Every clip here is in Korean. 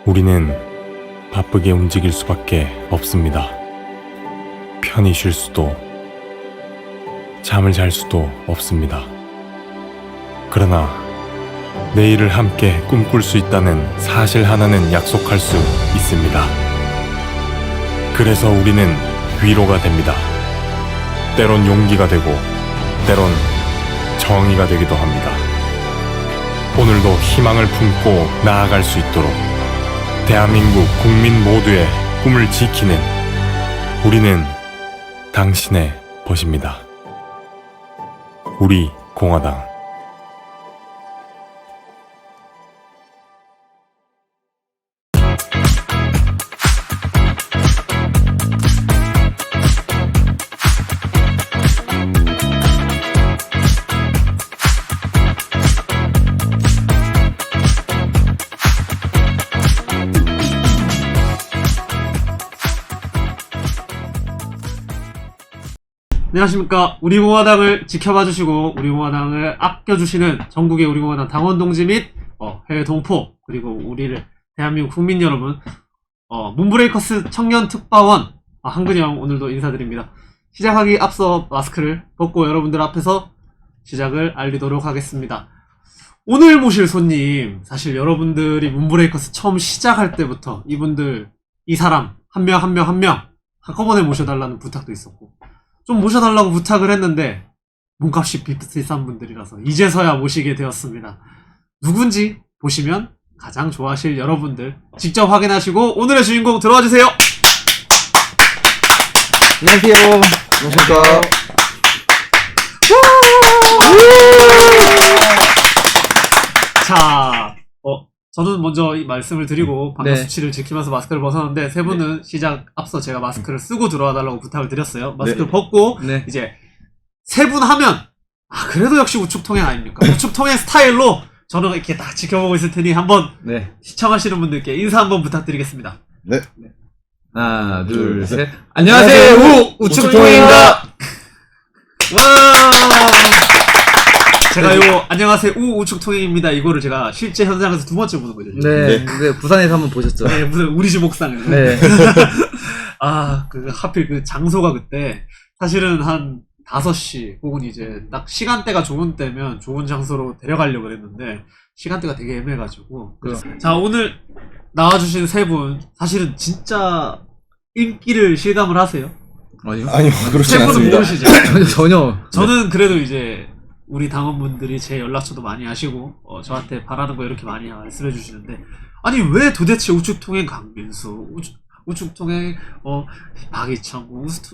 우리는 바쁘게 움직일 수밖에 없습니다. 편히 쉴 수도, 잠을 잘 수도 없습니다. 그러나 내일을 함께 꿈꿀 수 있다는 사실 하나는 약속할 수 있습니다. 그래서 우리는 위로가 됩니다. 때론 용기가 되고, 때론 정의가 되기도 합니다. 오늘도 희망을 품고 나아갈 수 있도록 대한민국 국민 모두의 꿈을 지키는 우리는 당신의 벗입니다. 우리 공화당. 안녕하십니까. 우리공화당을 지켜봐주시고 우리공화당을 아껴주시는 전국의 우리공화당 당원 동지 및 해외 동포, 그리고 우리를 대한민국 국민 여러분, 문브레이커스 청년 특파원 한근영 오늘도 인사드립니다. 시작하기 앞서 마스크를 벗고 여러분들 앞에서 시작을 알리도록 하겠습니다. 오늘 모실 손님, 사실 여러분들이 문브레이커스 처음 시작할 때부터 이분들, 이 사람 한 명 한꺼번에 모셔달라는 부탁도 있었고, 좀 모셔달라고 부탁을 했는데 몸값이 비슷한 분들이라서 이제서야 모시게 되었습니다. 누군지 보시면 가장 좋아하실 여러분들 직접 확인하시고 오늘의 주인공 들어와 주세요. 안녕하세요. 안녕하십니까. 자, 저는 먼저 이 말씀을 드리고 방역 수치를 지키면서 마스크를 벗었는데, 세 분은 시작 앞서 제가 마스크를 쓰고 들어와 달라고 부탁을 드렸어요. 마스크를 벗고 이제 세 분 하면 그래도 역시 우측통행 아닙니까? 우측통행 스타일로 저는 이렇게 딱 지켜보고 있을 테니 한번 시청하시는 분들께 인사 한번 부탁드리겠습니다. 네. 하나, 둘, 셋. 안녕하세요. 우측통행입니다. 와! 제가 요 안녕하세요 우측통행입니다 이거를 제가 실제 현장에서 두 번째 보는 거죠. 네. 부산에서 한번 보셨죠? 네, 무슨 우리 집 옥상에서. 네. 하필 그 장소가 그때 사실은 한 5시 혹은 이제 딱 시간대가 좋은 때면 좋은 장소로 데려가려고 그랬는데 시간대가 되게 애매해가지고. 자, 오늘 나와주신 세 분 사실은 진짜 인기를 실감을 하세요? 아니요, 그렇지 세 분은 않습니다. 모르시죠? 전혀. 저는 그래도 이제 우리 당원분들이 제 연락처도 많이 아시고 저한테 바라는 거 이렇게 많이 말씀해 주시는데, 아니 왜 도대체 우측통행 강민수, 우측통행 박이창,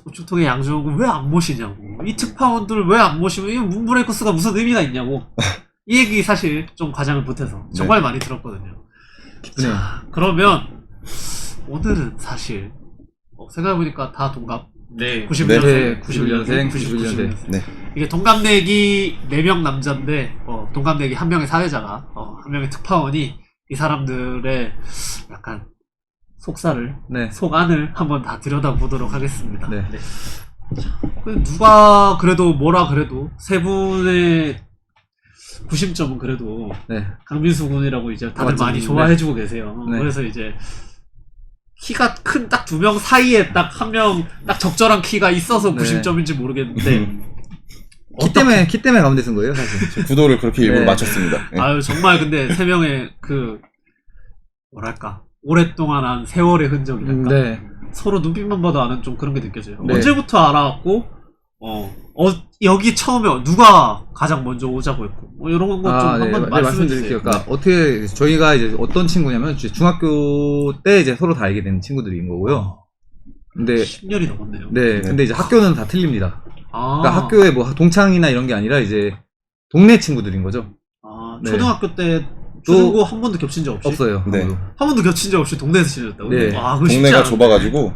우측통행 양정훈 왜 안 모시냐고, 이 특파원들 왜 안 모시면 이 문브레이커스가 무슨 의미가 있냐고, 이 얘기 사실 좀 과장을 못해서 정말 많이 들었거든요. 기쁘네요. 자, 그러면 오늘은 사실 생각해보니까 다 동갑. 네. 91년생, 91년생. 네. 이게 동갑내기 4명 남자인데, 동갑내기 1명의 사회자가, 1명의 특파원이 이 사람들의 약간 속살을, 속안을 한번 다 들여다보도록 하겠습니다. 네. 누가 그래도 뭐라 그래도 세 분의 구심점은 그래도 강민수 군이라고 이제 다들 많이 좋아해주고 계세요. 그래서 이제 키가 큰 딱 2명 사이에 딱 1명 딱 적절한 키가 있어서 90점인지 모르겠는데 키 때문에 가운데 쓴 거예요, 사실. 구도를 그렇게 일부러 맞췄습니다. 네. 아유, 정말 근데 3명의 뭐랄까 오랫동안 한 세월의 흔적이랄까, 서로 눈빛만 봐도 아는 좀 그런 게 느껴져요. 언제부터 알아왔고 여기 처음에 누가 가장 먼저 오자고 했고 이런 것 좀 한번 말씀드릴게요. 그러니까 어떻게 저희가 이제 어떤 친구냐면 중학교 때 이제 서로 다 알게 된 친구들인 거고요. 근데 10년이 넘었네요. 근데 이제 학교는 다 틀립니다. 그러니까 학교에 뭐 동창이나 이런 게 아니라 이제 동네 친구들인 거죠. 초등학교 때 중고 한 번도 겹친 적 없이? 없어요. 한 번도 겹친 적 없이 동네에서 지냈다고? 그거 쉽지 동네가 않은데. 좁아가지고.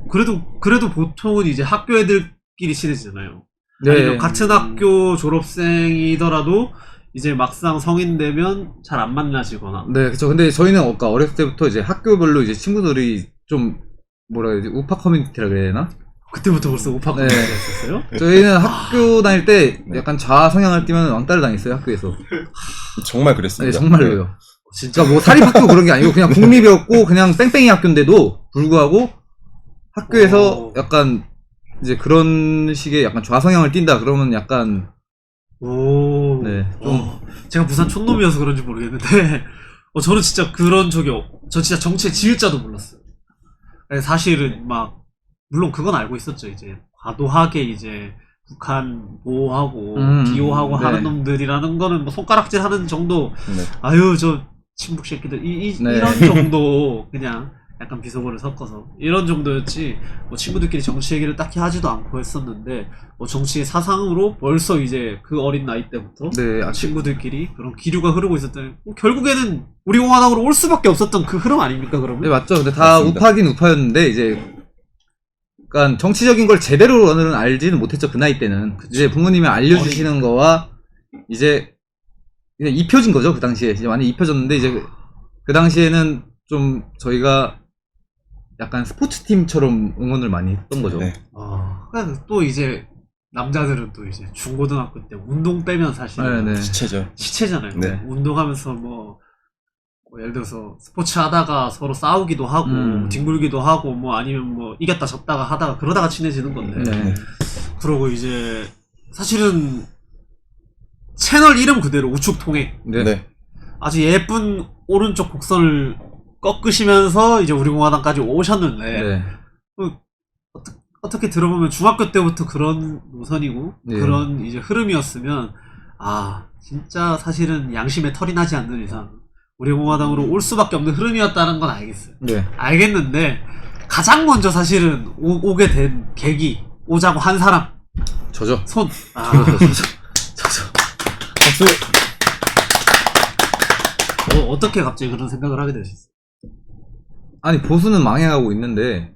그래도 보통은 이제 학교 애들끼리 친해지잖아요. 아니면 같은 학교 졸업생이더라도 이제 막상 성인 되면 잘 안 만나시거나. 그쵸. 근데 저희는 어렸을 때부터 이제 학교별로 이제 친구들이 좀 뭐라 해야 되지? 우파 커뮤니티라 그래야 되나? 그때부터 벌써 우파 커뮤니티였어요? 저희는 학교 다닐 때 약간 좌 성향을 띠면 왕따를 당했어요, 학교에서. 정말 그랬습니다. 정말로요. 진짜 그러니까 뭐 사립학교 그런 게 아니고 그냥 공립이었고 그냥 뺑뺑이 학교인데도 불구하고 학교에서 오. 약간 이제 그런 식의 약간 좌성향을 띈다 그러면 약간 오. 네, 좀 제가 부산 촌놈이어서 그런지 모르겠는데, 저는 진짜 그런 적이 저 진짜 정치의 지을자도 몰랐어요. 사실은 막, 물론 그건 알고 있었죠. 이제, 과도하게 이제, 북한 보호하고, 비호하고 네. 하는 놈들이라는 거는 뭐 손가락질 하는 정도, 네. 아유, 저, 친북 새끼들, 네. 이런 정도, 그냥, 약간 비속어를 섞어서, 이런 정도였지, 뭐 친구들끼리 정치 얘기를 딱히 하지도 않고 했었는데, 뭐 정치의 사상으로 벌써 이제 그 어린 나이 때부터, 네, 친구들끼리 그런 기류가 흐르고 있었던, 결국에는 우리 공화당으로 올 수밖에 없었던 그 흐름 아닙니까, 그러면? 네 맞죠. 근데 다 맞습니다. 우파긴 우파였는데 이제 그러니까 정치적인 걸 제대로는 알지는 못했죠 그 나이 때는. 이제 부모님이 알려주시는 거와 이제 그냥 입혀진 거죠 그 당시에. 이제 많이 입혀졌는데 이제 그 당시에는 좀 저희가 약간 스포츠 팀처럼 응원을 많이 했던 거죠. 네. 그러니까 또 이제, 남자들은 또 이제 중고등학교 때 운동 빼면 사실 네, 네. 시체죠. 시체잖아요. 네. 운동하면서 뭐 예를 들어서 스포츠 하다가 서로 싸우기도 하고 뒹굴기도 하고 뭐 아니면 뭐 이겼다 졌다가 하다가 그러다가 친해지는 건데 네. 그러고 이제 사실은 채널 이름 그대로 우측통행 네. 네. 아주 예쁜 오른쪽 곡선을 꺾으시면서 이제 우리 공화당까지 오셨는데 네. 어떻게 들어보면 중학교 때부터 그런 노선이고 네. 그런 이제 흐름이었으면 진짜 사실은 양심에 털이 나지 않는 이상 우리 공화당으로 올 수밖에 없는 흐름이었다는 건 알겠어요. 네. 알겠는데 가장 먼저 사실은 오게 된 계기 오자고 한 사람 저죠. 손. 저죠. 박수. 어떻게 갑자기 그런 생각을 하게 되셨어요? 아니 보수는 망해가고 있는데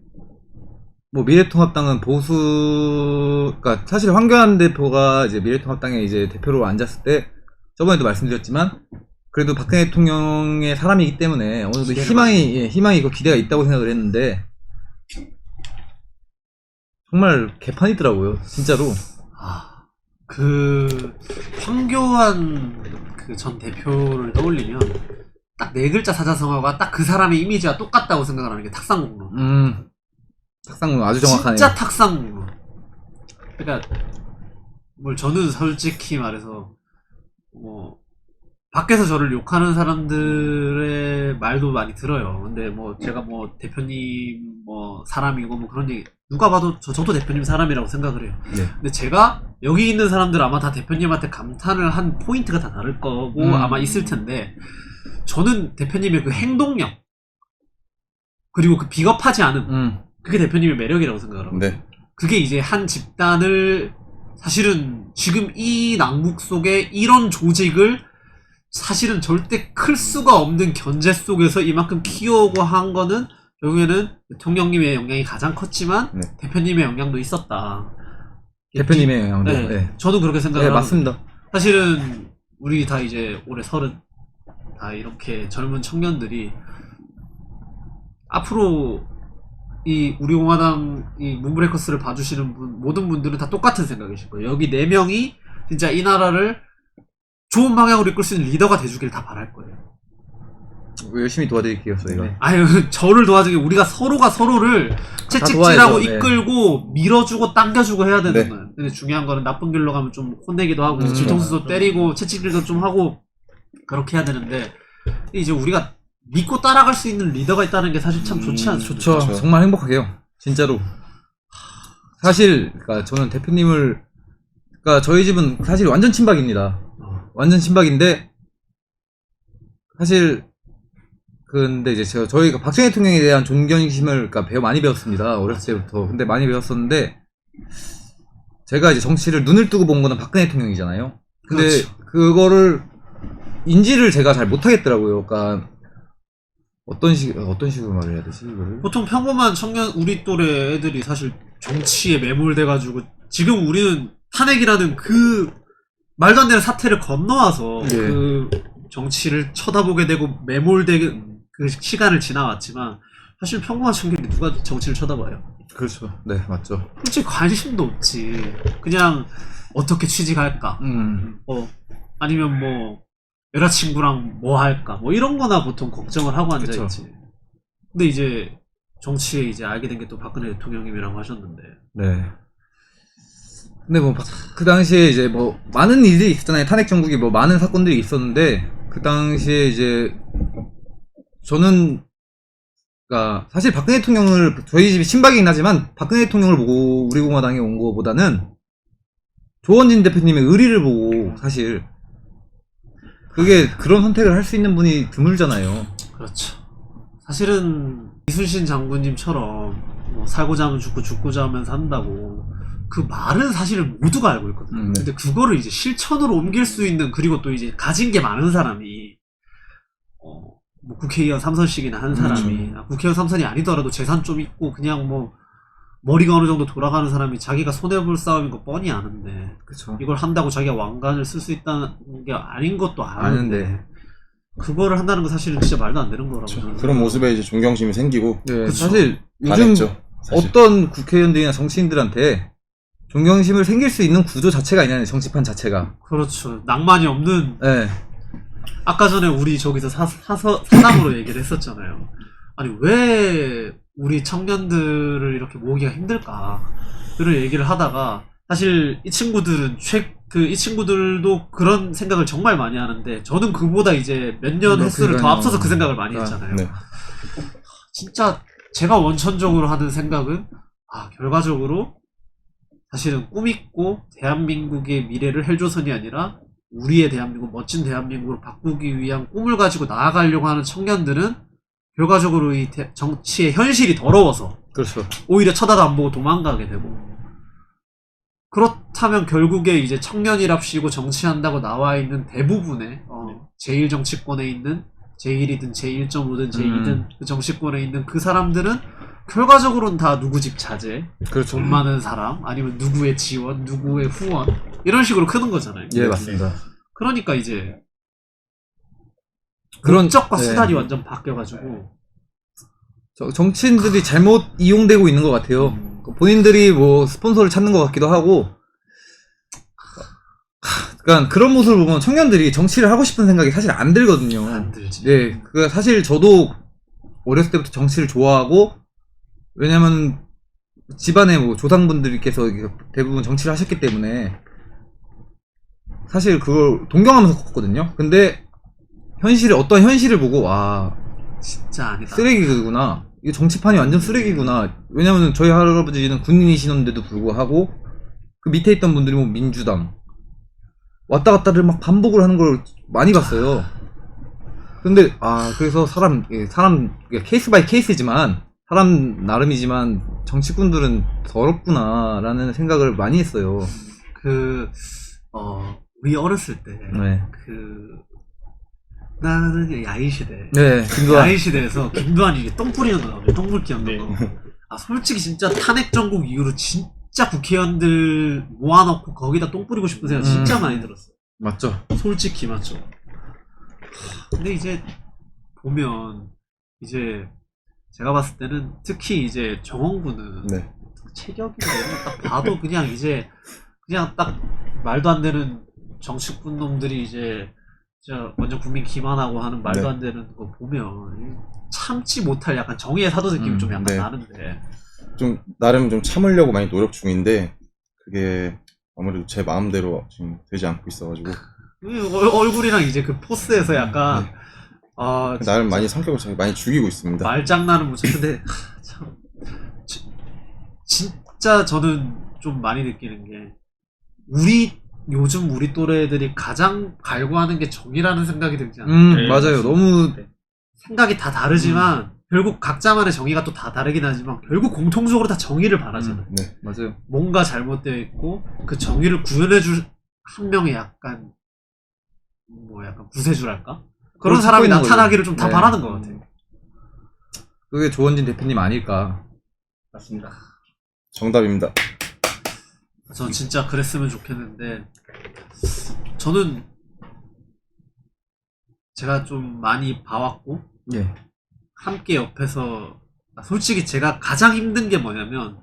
뭐 미래통합당은 보수 그러니까 사실 황교안 대표가 이제 미래통합당에 이제 대표로 앉았을 때 저번에도 말씀드렸지만 그래도 박근혜 대통령의 사람이기 때문에 어느 정도 희망이 있고 기대가 있다고 생각을 했는데 정말 개판이더라고요 진짜로. 그 황교안 그 전 대표를 떠올리면 딱 네 글자 사자성어가 딱 그 사람의 이미지와 똑같다고 생각을 하는 게 탁상공로. 탁상공 아주 정확하네요. 진짜 탁상공로. 그러니까 저는 솔직히 말해서 뭐 밖에서 저를 욕하는 사람들의 말도 많이 들어요. 근데 뭐 제가 뭐 대표님 뭐 사람이고 뭐 그런 얘기 누가 봐도 저도 대표님 사람이라고 생각을 해요. 네. 근데 제가 여기 있는 사람들 아마 다 대표님한테 감탄을 한 포인트가 다 다를 거고 아마 있을 텐데 저는 대표님의 그 행동력 그리고 그 비겁하지 않음 그게 대표님의 매력이라고 생각을 하고 네. 그게 이제 한 집단을 사실은 지금 이 낭국 속에 이런 조직을 사실은 절대 클 수가 없는 견제 속에서 이만큼 키우고 한 거는 결국에는 대통령님의 영향이 가장 컸지만 네. 대표님의 영향도 있었다. 대표님의 영향도. 네, 네. 저도 그렇게 생각을 네, 하고 맞습니다. 사실은 우리 다 이제 올해 30 다 이렇게 젊은 청년들이 앞으로 이 우리 공화당 이 문브레이커스를 봐주시는 모든 분들은 다 똑같은 생각이실 거예요. 여기 4명이 진짜 이 나라를 좋은 방향으로 이끌 수 있는 리더가 돼주길 다 바랄 거예요. 열심히 도와드릴게요 저희가. 네. 아유 저를 도와주기 우리가 서로가 서로를 채찍질하고 도와야죠. 네. 이끌고 밀어주고 당겨주고 해야 되는 네. 거예요. 근데 중요한 거는 나쁜 길로 가면 좀 혼내기도 하고 그렇죠. 뒤통수도 때리고 채찍질도 좀 하고 그렇게 해야 되는데 이제 우리가 믿고 따라갈 수 있는 리더가 있다는 게 사실 참 좋지 않습니까? 좋죠. 그렇죠. 정말 행복하게요. 진짜로. 사실 그러니까 저는 대표님을 그러니까 저희 집은 사실 완전 친박입니다. 완전 친박인데 사실 근데 이제 저희가 박정희 대통령에 대한 존경심을 그러니까 많이 배웠습니다. 어렸을 때부터. 근데 많이 배웠었는데 제가 이제 정치를 눈을 뜨고 본 거는 박근혜 대통령이잖아요. 근데 그렇죠. 그거를 인지를 제가 잘 못하겠더라고요. 그러니까 어떤 식으로 말을 해야 되지 이거를? 보통 평범한 청년 우리 또래 애들이 사실 정치에 매몰돼가지고 지금 우리는 탄핵이라는 그 말도 안 되는 사태를 건너와서 네. 그 정치를 쳐다보게 되고 매몰되게 그 시간을 지나왔지만 사실 평범한 청년이 누가 정치를 쳐다봐요? 그렇죠. 네, 맞죠. 솔직히 관심도 없지. 그냥 어떻게 취직할까? 아니면 뭐 여자친구랑 뭐 할까 뭐 이런 거나 보통 걱정을 하고 그쵸. 앉아있지. 근데 이제 정치에 이제 알게 된 게 또 박근혜 대통령님이라고 하셨는데. 네. 근데 뭐 그 당시에 이제 뭐 많은 일들이 있었잖아요. 탄핵 정국이 뭐 많은 사건들이 있었는데 그 당시에 이제 저는 그러니까 사실 박근혜 대통령을 저희 집이 친박이긴 하지만 박근혜 대통령을 보고 우리 공화당에 온 거보다는 조원진 대표님의 의리를 보고 사실 그게 그런 선택을 할 수 있는 분이 드물잖아요. 그렇죠. 사실은 이순신 장군님처럼 뭐 살고자 하면 죽고 죽고자 하면 산다고 그 말은 사실은 모두가 알고 있거든요. 네. 근데 그거를 이제 실천으로 옮길 수 있는, 그리고 또 이제 가진 게 많은 사람이 뭐 국회의원 3선씩이나 한 사람이 국회의원 3선이 아니더라도 재산 좀 있고 그냥 뭐 머리가 어느 정도 돌아가는 사람이 자기가 손해볼 싸움인 거 뻔히 아는데 그렇죠. 이걸 한다고 자기가 왕관을 쓸 수 있다는 게 아닌 것도 아는데 아는데. 그거를 한다는 건 사실은 진짜 말도 안 되는 거라고 저는 그런 모습에 이제 존경심이 생기고 네, 그쵸. 사실 요즘 반했죠. 사실. 어떤 국회의원들이나 정치인들한테 존경심을 생길 수 있는 구조 자체가 아니잖아요. 정치판 자체가. 그렇죠. 낭만이 없는. 네. 아까 전에 우리 저기서 사담으로 얘기를 했었잖아요. 아니 왜 우리 청년들을 이렇게 모으기가 힘들까 그런 얘기를 하다가 사실 이 친구들은 이 친구들도 그런 생각을 정말 많이 하는데 저는 그보다 이제 몇 년 횟수를 더 앞서서 그 생각을 많이 했잖아요. 네. 진짜 제가 원천적으로 하는 생각은 결과적으로 사실은 꿈있고 대한민국의 미래를 헬조선이 아니라 우리의 대한민국, 멋진 대한민국으로 바꾸기 위한 꿈을 가지고 나아가려고 하는 청년들은 결과적으로 이 정치의 현실이 더러워서 그렇죠. 오히려 쳐다도 안 보고 도망가게 되고, 그렇다면 결국에 이제 청년이랍시고 정치한다고 나와 있는 대부분의 제1정치권에 있는 제1이든 제1.5든 제2든 그 정치권에 있는 그 사람들은 결과적으로는 다 누구 집 자제, 그렇죠. 돈 많은 사람, 아니면 누구의 지원, 누구의 후원, 이런 식으로 크는 거잖아요. 예, 맞습니다. 그러니까 이제 그런- 목적과 네. 수단이 완전 바뀌어가지고 정치인들이 잘못 이용되고 있는 것 같아요. 본인들이 뭐 스폰서를 찾는 것 같기도 하고. 그러니까 그런 모습을 보면 청년들이 정치를 하고 싶은 생각이 사실 안 들거든요. 안 들지. 네, 그 사실 저도 어렸을 때부터 정치를 좋아하고, 왜냐면 집안에 뭐 조상분들께서 대부분 정치를 하셨기 때문에 사실 그걸 동경하면서 컸거든요. 근데 어떤 현실을 보고 와, 진짜 아니다. 쓰레기구나. 이 정치판이 완전 쓰레기구나. 왜냐면 저희 할아버지는 군인이시는데도 불구하고 그 밑에 있던 분들이 뭐 민주당 왔다 갔다를 막 반복을 하는 걸 많이 봤어요. 근데 그래서 사람 케이스 바이 케이스지만 사람 나름이지만 정치꾼들은 더럽구나라는 생각을 많이 했어요. 우리 어렸을 때 네. 나는 야인시대. 네, 김도환. 야인시대에서 김도환이 이게 똥 뿌리는 거 나오죠. 똥물 끼얹는 거. 솔직히 진짜 탄핵 정국 이후로 진짜 국회의원들 모아놓고 거기다 똥 뿌리고 싶은 생각 진짜 많이 들었어요. 맞죠. 솔직히 맞죠. 근데 이제 보면 이제 제가 봤을 때는 특히 이제 정원구는 네. 체격이나 이런 거 딱 봐도 그냥 딱 말도 안 되는 정치꾼 놈들이 이제 진짜 완전 국민 기만하고 하는 말도 네. 안 되는 거 보면 참지 못할 약간 정의의 사도 느낌이 좀 약간 네. 나는데. 좀 나름 좀 참으려고 많이 노력 중인데 그게 아무래도 제 마음대로 지금 되지 않고 있어가지고 얼굴이랑 이제 그 포스에서 약간 네. 아 나름 많이 성격을 많이 죽이고 있습니다. 말장난은 못 치는데 참 진짜 저는 좀 많이 느끼는 게 요즘 우리 또래들이 가장 갈구하는 게 정의라는 생각이 들지 않아요? 네, 맞아요. 너무 생각이 다 다르지만 결국 각자만의 정의가 또 다 다르긴 하지만 결국 공통적으로 다 정의를 바라잖아요. 네. 맞아요. 뭔가 잘못되어 있고 그 정의를 구현해줄 한 명의 약간 구세주랄까? 그런 그걸 사람이 찾고 있는 나타나기를 거죠. 좀 다 네. 바라는 것 같아요. 그게 조원진 대표님 아닐까. 맞습니다. 정답입니다. 전 진짜 그랬으면 좋겠는데 저는 제가 좀 많이 봐왔고 예. 함께 옆에서 솔직히 제가 가장 힘든 게 뭐냐면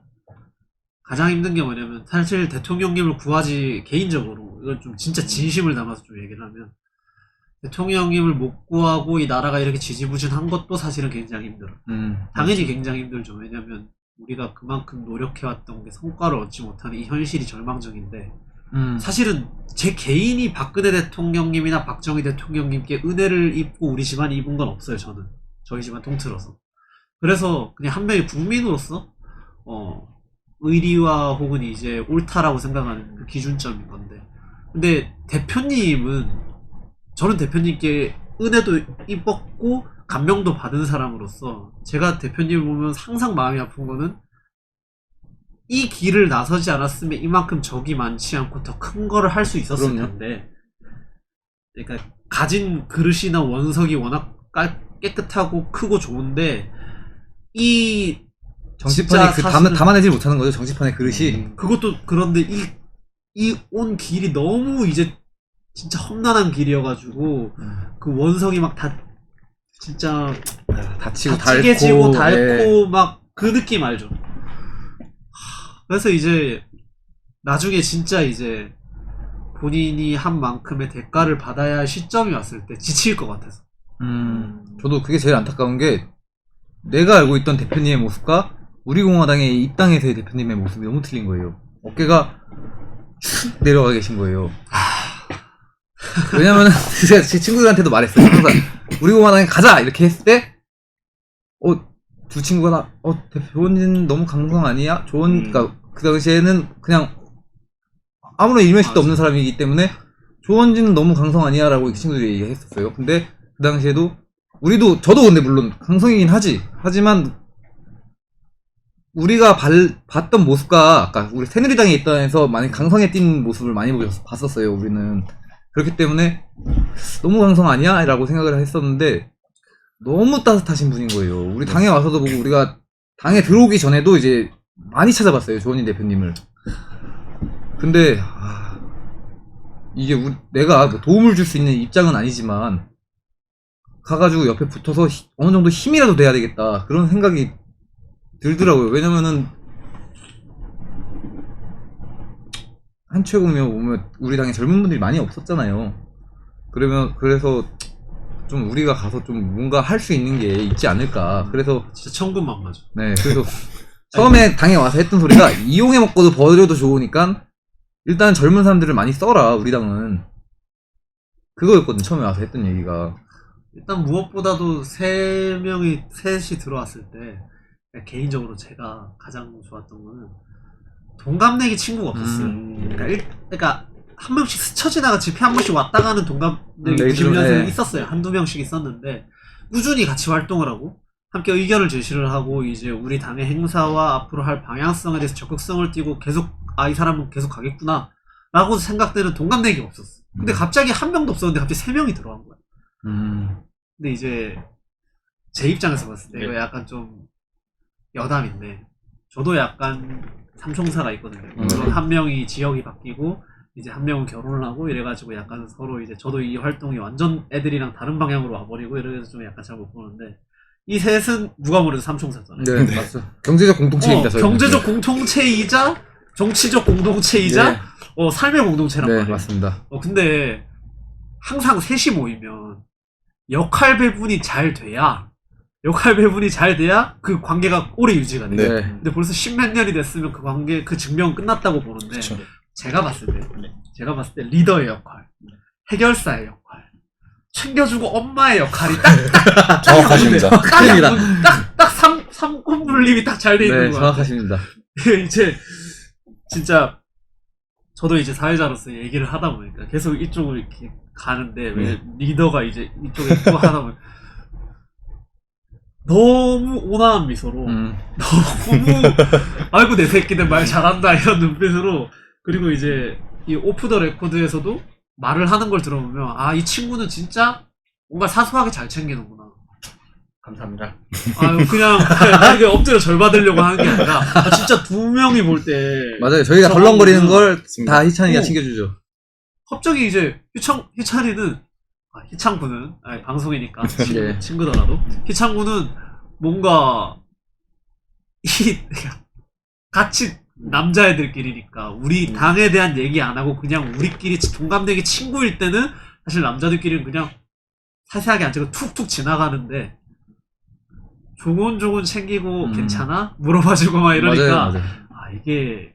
사실 대통령님을 구하지 개인적으로 이건 좀 진짜 진심을 담아서 좀 얘기를 하면 대통령님을 못 구하고 이 나라가 이렇게 지지부진한 것도 사실은 굉장히 힘들어. 당연히 굉장히 힘들죠. 왜냐면 우리가 그만큼 노력해왔던 게 성과를 얻지 못하는 이 현실이 절망적인데 사실은 제 개인이 박근혜 대통령님이나 박정희 대통령님께 은혜를 입고 우리 집안이 입은 건 없어요. 저는 저희 집안 통틀어서. 그래서 그냥 한 명의 국민으로서 의리와 혹은 이제 옳다라고 생각하는 그 기준점인 건데, 근데 대표님은 저는 대표님께 은혜도 입었고 감명도 받은 사람으로서 제가 대표님을 보면 항상 마음이 아픈 거는 이 길을 나서지 않았으면 이만큼 적이 많지 않고 더 큰 거를 할 수 있었을 그럼요. 텐데, 그러니까 가진 그릇이나 원석이 워낙 깨끗하고 크고 좋은데 이 정치판에 진짜 그 사실은- 담아내지 못하는 거죠. 정치판의 그릇이. 그것도 그런데 이 온 길이 너무 이제 진짜 험난한 길이어가지고 그 원석이 막 다 진짜 다치고 다치게 지고 닳고 예. 막 그 느낌 알죠? 그래서 이제 나중에 진짜 이제 본인이 한 만큼의 대가를 받아야 할 시점이 왔을 때 지칠 것 같아서. 저도 그게 제일 안타까운 게 내가 알고 있던 대표님의 모습과 우리공화당의 이 당에서의 대표님의 모습이 너무 틀린 거예요. 어깨가 쭉 내려가 계신 거예요. 왜냐면은 제가 제 친구들한테도 말했어요. 항상 우리공화당에 가자 이렇게 했을 때 두 친구가 대표님 너무 강성 아니야? 그러니까 그 당시에는 그냥 아무런 일면식도 없는 사람이기 때문에 조원진은 너무 강성 아니야? 라고 친구들이 얘기했었어요. 근데 그 당시에도 저도 근데 물론 강성이긴 하지만 우리가 봤던 모습과 아까 우리 새누리당에 있다에서 많이 강성에 띈 모습을 많이 봤었어요. 우리는 그렇기 때문에 너무 강성 아니야? 라고 생각을 했었는데 너무 따뜻하신 분인 거예요. 우리 당에 와서도 보고 우리가 당에 들어오기 전에도 이제 많이 찾아봤어요. 조원진 대표님을. 근데 이게 내가 뭐 도움을 줄 수 있는 입장은 아니지만 가가지고 옆에 붙어서 어느 정도 힘이라도 돼야 되겠다 그런 생각이 들더라고요. 왜냐면은 한최고면 보면 우리 당에 젊은 분들이 많이 없었잖아요. 그래서 좀 우리가 가서 좀 뭔가 할 수 있는 게 있지 않을까. 그래서 진짜 천군만마죠. 네, 그래서 처음에 당에 와서 했던 소리가 이용해 먹고도 버려도 좋으니까 일단 젊은 사람들을 많이 써라. 우리 당은 그거였거든. 처음에 와서 했던 얘기가. 일단 무엇보다도 셋이 들어왔을 때 개인적으로 제가 가장 좋았던 거는 동갑내기 친구가 없었어요. 그러니까 한 명씩 스쳐 지나가 집회 한 번씩 왔다 가는 동갑내기 90년생이 네. 있었어요. 한두 명씩 있었는데 꾸준히 같이 활동을 하고 함께 의견을 제시를 하고 이제 우리 당의 행사와 앞으로 할 방향성에 대해서 적극성을 띠고 계속 이 사람은 계속 가겠구나 라고 생각되는 동갑내기가 없었어. 근데 갑자기 한 명도 없었는데 갑자기 3명이 들어간 거야. 근데 이제 제 입장에서 봤을 때 이거 약간 좀 여담인데 저도 약간 삼총사가 있거든요. 물론 한 명이 지역이 바뀌고 이제 한 명은 결혼을 하고 이래가지고 약간 서로 이제 저도 이 활동이 완전 애들이랑 다른 방향으로 와버리고 이래서 좀 약간 잘 못 보는데 이 셋은 누가 뭐래도 삼총사잖아요. 네, 맞죠. 경제적 공동체입니다. 저희는. 경제적 공동체이자 정치적 공동체이자 네. 삶의 공동체란 네, 말이에요. 맞습니다. 근데 항상 셋이 모이면 역할 배분이 잘 돼야 그 관계가 오래 유지가 돼요. 네. 근데 벌써 십몇 년이 됐으면 그 관계, 그 증명은 끝났다고 보는데 그쵸. 제가 봤을 때 리더의 역할, 해결사의 역할, 챙겨주고 엄마의 역할이 정확하십니다. 딱 삼권분립이 딱 잘 돼 있는 네, 거야. 정확하십니다. 이제 진짜 저도 이제 사회자로서 얘기를 하다 보니까 계속 이쪽으로 이렇게 가는데 왜 리더가 이제 이쪽에 또 하다 보면 너무 온화한 미소로 너무 아이고 내 새끼들 말 잘한다 이런 눈빛으로, 그리고 이제 이 오프 더 레코드에서도 말을 하는 걸 들어보면 이 친구는 진짜 뭔가 사소하게 잘 챙기는구나. 감사합니다. 그냥 이게 엎드려 절 받으려고 하는 게 아니라 진짜 두 명이 볼 때 맞아요. 저희가 덜렁거리는 걸 맞습니다. 다 희찬이가 오. 챙겨주죠. 갑자기 이제 희찬이는 희창군은 방송이니까 예. 친구더라도 희창군은 뭔가 같이 남자애들끼리니까 우리 당에 대한 얘기 안 하고 그냥 우리끼리 동갑내기 친구일 때는 사실 남자들끼리는 그냥 세세하게 안 찍고 툭툭 지나가는데 조곤조곤 챙기고 괜찮아? 물어봐주고 막 이러니까 맞아요. 아 이게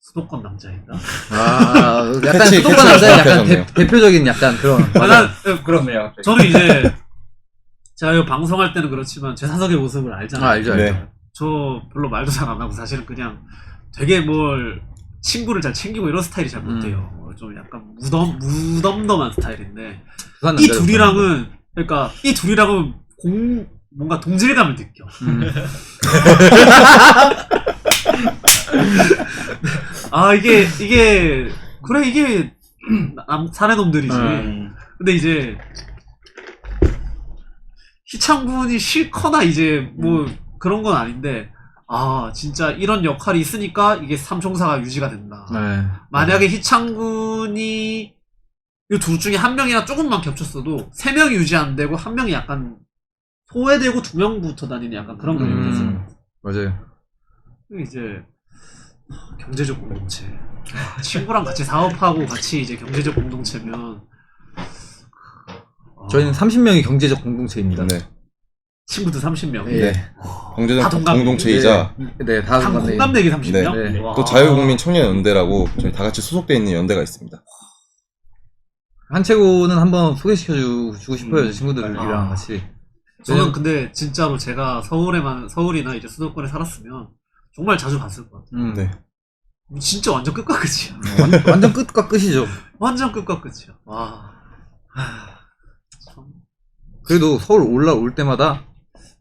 수도권 남자인가? 약간 캐치 수도권 남자의 약간 정확해졌네요. 대표적인 약간 그런. 난 그렇네요. 저는 이제 제가 이거 방송할 때는 그렇지만 제 사석의 모습을 알잖아요. 알죠. 네. 저 별로 말도 잘 안 하고 사실은 그냥 되게 뭘 친구를 잘 챙기고 이런 스타일이 잘 못해요. 좀 약간 무덤덤한 스타일인데 부산 이 남자들 둘이랑은 그러니까 이 둘이랑은 뭔가 동질감을 느껴. 아 이게 그래 이게 사내놈들이지. 근데 이제 희창군이 싫거나 이제 뭐 그런 건 아닌데 아 진짜 이런 역할이 있으니까 이게 삼총사가 유지가 된다. 네. 만약에 희창군이 이 둘 중에 한 명이나 조금만 겹쳤어도 세 명이 유지 안 되고 한 명이 약간 소외되고 두 명 붙어 다니는 약간 그런 그림이 됐어요. 맞아요. 이제 경제적 공동체. 친구랑 같이 사업하고 같이 이제 경제적 공동체면 저희는 30명이 경제적 공동체입니다. 네. 친구들 30명. 네. 다 경제적 동갑- 공동체이자 네, 다 한 공감네. 공감내기 30명? 네. 와. 또 자유국민 청년연대라고 저희 다 같이 소속되어 있는 연대가 있습니다. 한채고는 한번 소개시켜주고 싶어요. 친구들이랑 아. 같이. 저는 근데 진짜로 제가 서울이나 이제 수도권에 살았으면 정말 자주 갔을 것 같아요. 네. 진짜 완전 끝과 끝이야. 완전 끝과 끝이죠. 완전 끝과 끝이야. 와. 참. 그래도 서울 올라올 때마다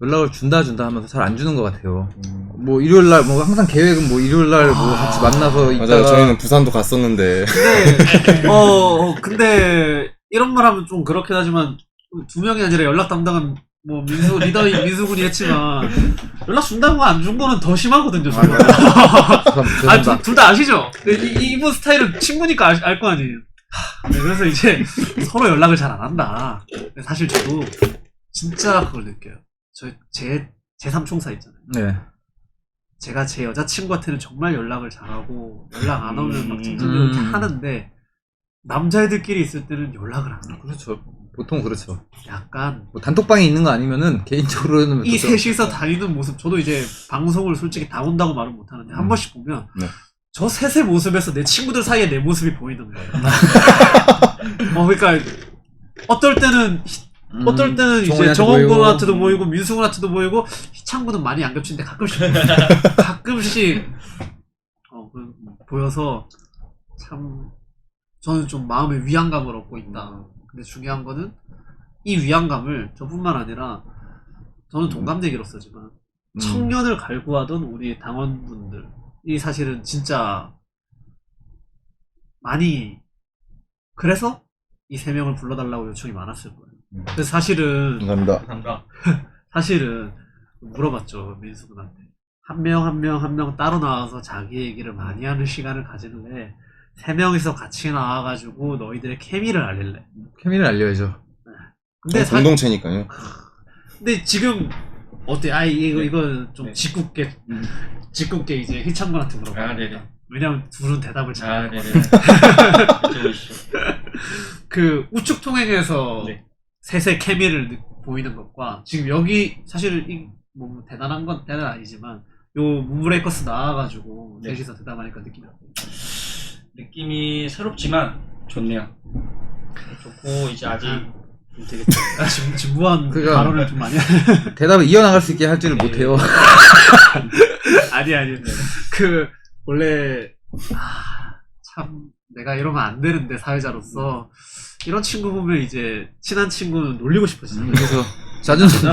연락을 준다 하면서 잘 안 주는 것 같아요. 뭐 일요일날 뭐 항상 계획은 뭐 일요일날 뭐 같이 만나서 맞아요. 있다가 저희는 부산도 갔었는데 근데 이런 말 하면 좀 그렇긴 하지만 두 명이 아니라 연락 담당은 뭐 리더인 민수군이 했지만 연락 준다고 안 준 거는 더 심하거든요. 저는. 죄송합니다. 둘 다 아시죠? 이분 스타일은 친구니까 알 거 아니에요. 네, 그래서 이제 서로 연락을 잘 안 한다. 근데 사실 저도 진짜 그걸 느껴요. 제 삼총사 있잖아요. 네. 제가 제 여자친구한테는 정말 연락을 잘하고 연락 안 오면 막 찡찡대고 다 하는데 남자애들끼리 있을 때는 연락을 안 해요. 그렇죠. 보통 그렇죠. 약간 뭐 단톡방에 있는 거 아니면은 개인적으로는 이 또- 셋이서 다니는 모습 저도 이제 방송을 솔직히 다 본다고 말은 못하는데 한 번씩 보면 네. 저 셋의 모습에서 내 친구들 사이에 내 모습이 보이는 거예요. 그러니까 어떨 때는 이제 정원이한테 정원군한테도 보이고 민수군한테도 보이고 희창군은 많이 안 겹치는데 가끔씩 보여서 참 저는 좀 마음의 위안감을 얻고 있다. 근데 중요한 거는 이 위안감을 저뿐만 아니라 저는 동갑내기로 쓰지만 청년을 갈구하던 우리 당원분들이 사실은 진짜 많이 그래서 이 세 명을 불러달라고 요청이 많았을 거예요. 그래서 감사합니다. 사실은 물어봤죠 민수군한테 한 명 따로 나와서 자기 얘기를 많이 하는 시간을 가지는데 세 명이서 같이 나와가지고 너희들의 케미를 알릴래. 케미를 알려야죠. 근데 공동체니까요. 근데 지금 어때? 이거 좀 짓궂게 이제 희창군한테 물어봐. 아, 네네. 왜냐면 둘은 대답을 잘. 아, 네네. 그 우측 통행에서 네. 셋의 케미를 보이는 것과 지금 여기 사실 뭐 대단한 건 대단한 아니지만 요 문브레이커스 나와가지고 네. 셋이서 대답하니까 느낌이 어때요? 느낌이 새롭지만 좋네요. 좋고 이제 아직 되게 진부한 그러니까- 발언을 좀 많이 대답을 이어나갈 수 있게 할지를 못해요. 아니 그 원래 참 내가 이러면 안 되는데 사회자로서 이런 친구 보면 이제 친한 친구는 놀리고 싶어지잖아. 그래서 자존심.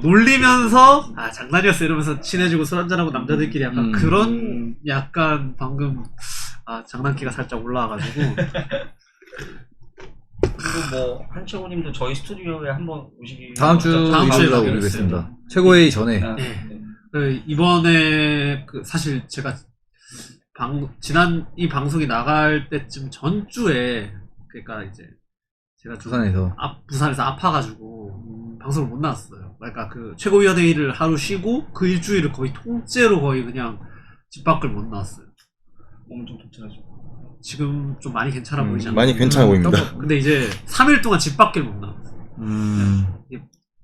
놀리면서 장난이었어 이러면서 친해지고 술 한잔하고 남자들끼리 약간 그런 약간 방금 장난기가 살짝 올라와가지고 그리고 뭐 한채호님도 저희 스튜디오에 한번 오시기 다음 주 다음 주에 일요일날 가기로 오겠습니다. 했어요. 최고회의 전에. 아, 네. 네. 그 이번에 그 사실 제가 지난 이 방송이 나갈 때쯤 전주에 그러니까 이제 제가 좀 부산에서 아파가지고 방송을 못 나왔어요. 그러니까 그 최고위원회의를 하루 쉬고 그 일주일을 거의 통째로 거의 그냥 집 밖을 못 나왔어요. 몸 좀 괜찮아지고. 지금 좀 많이 괜찮아 보이지 않나요? 많이 괜찮아 보입니다. 근데 이제 3일 동안 집 밖을 못 나갔어요.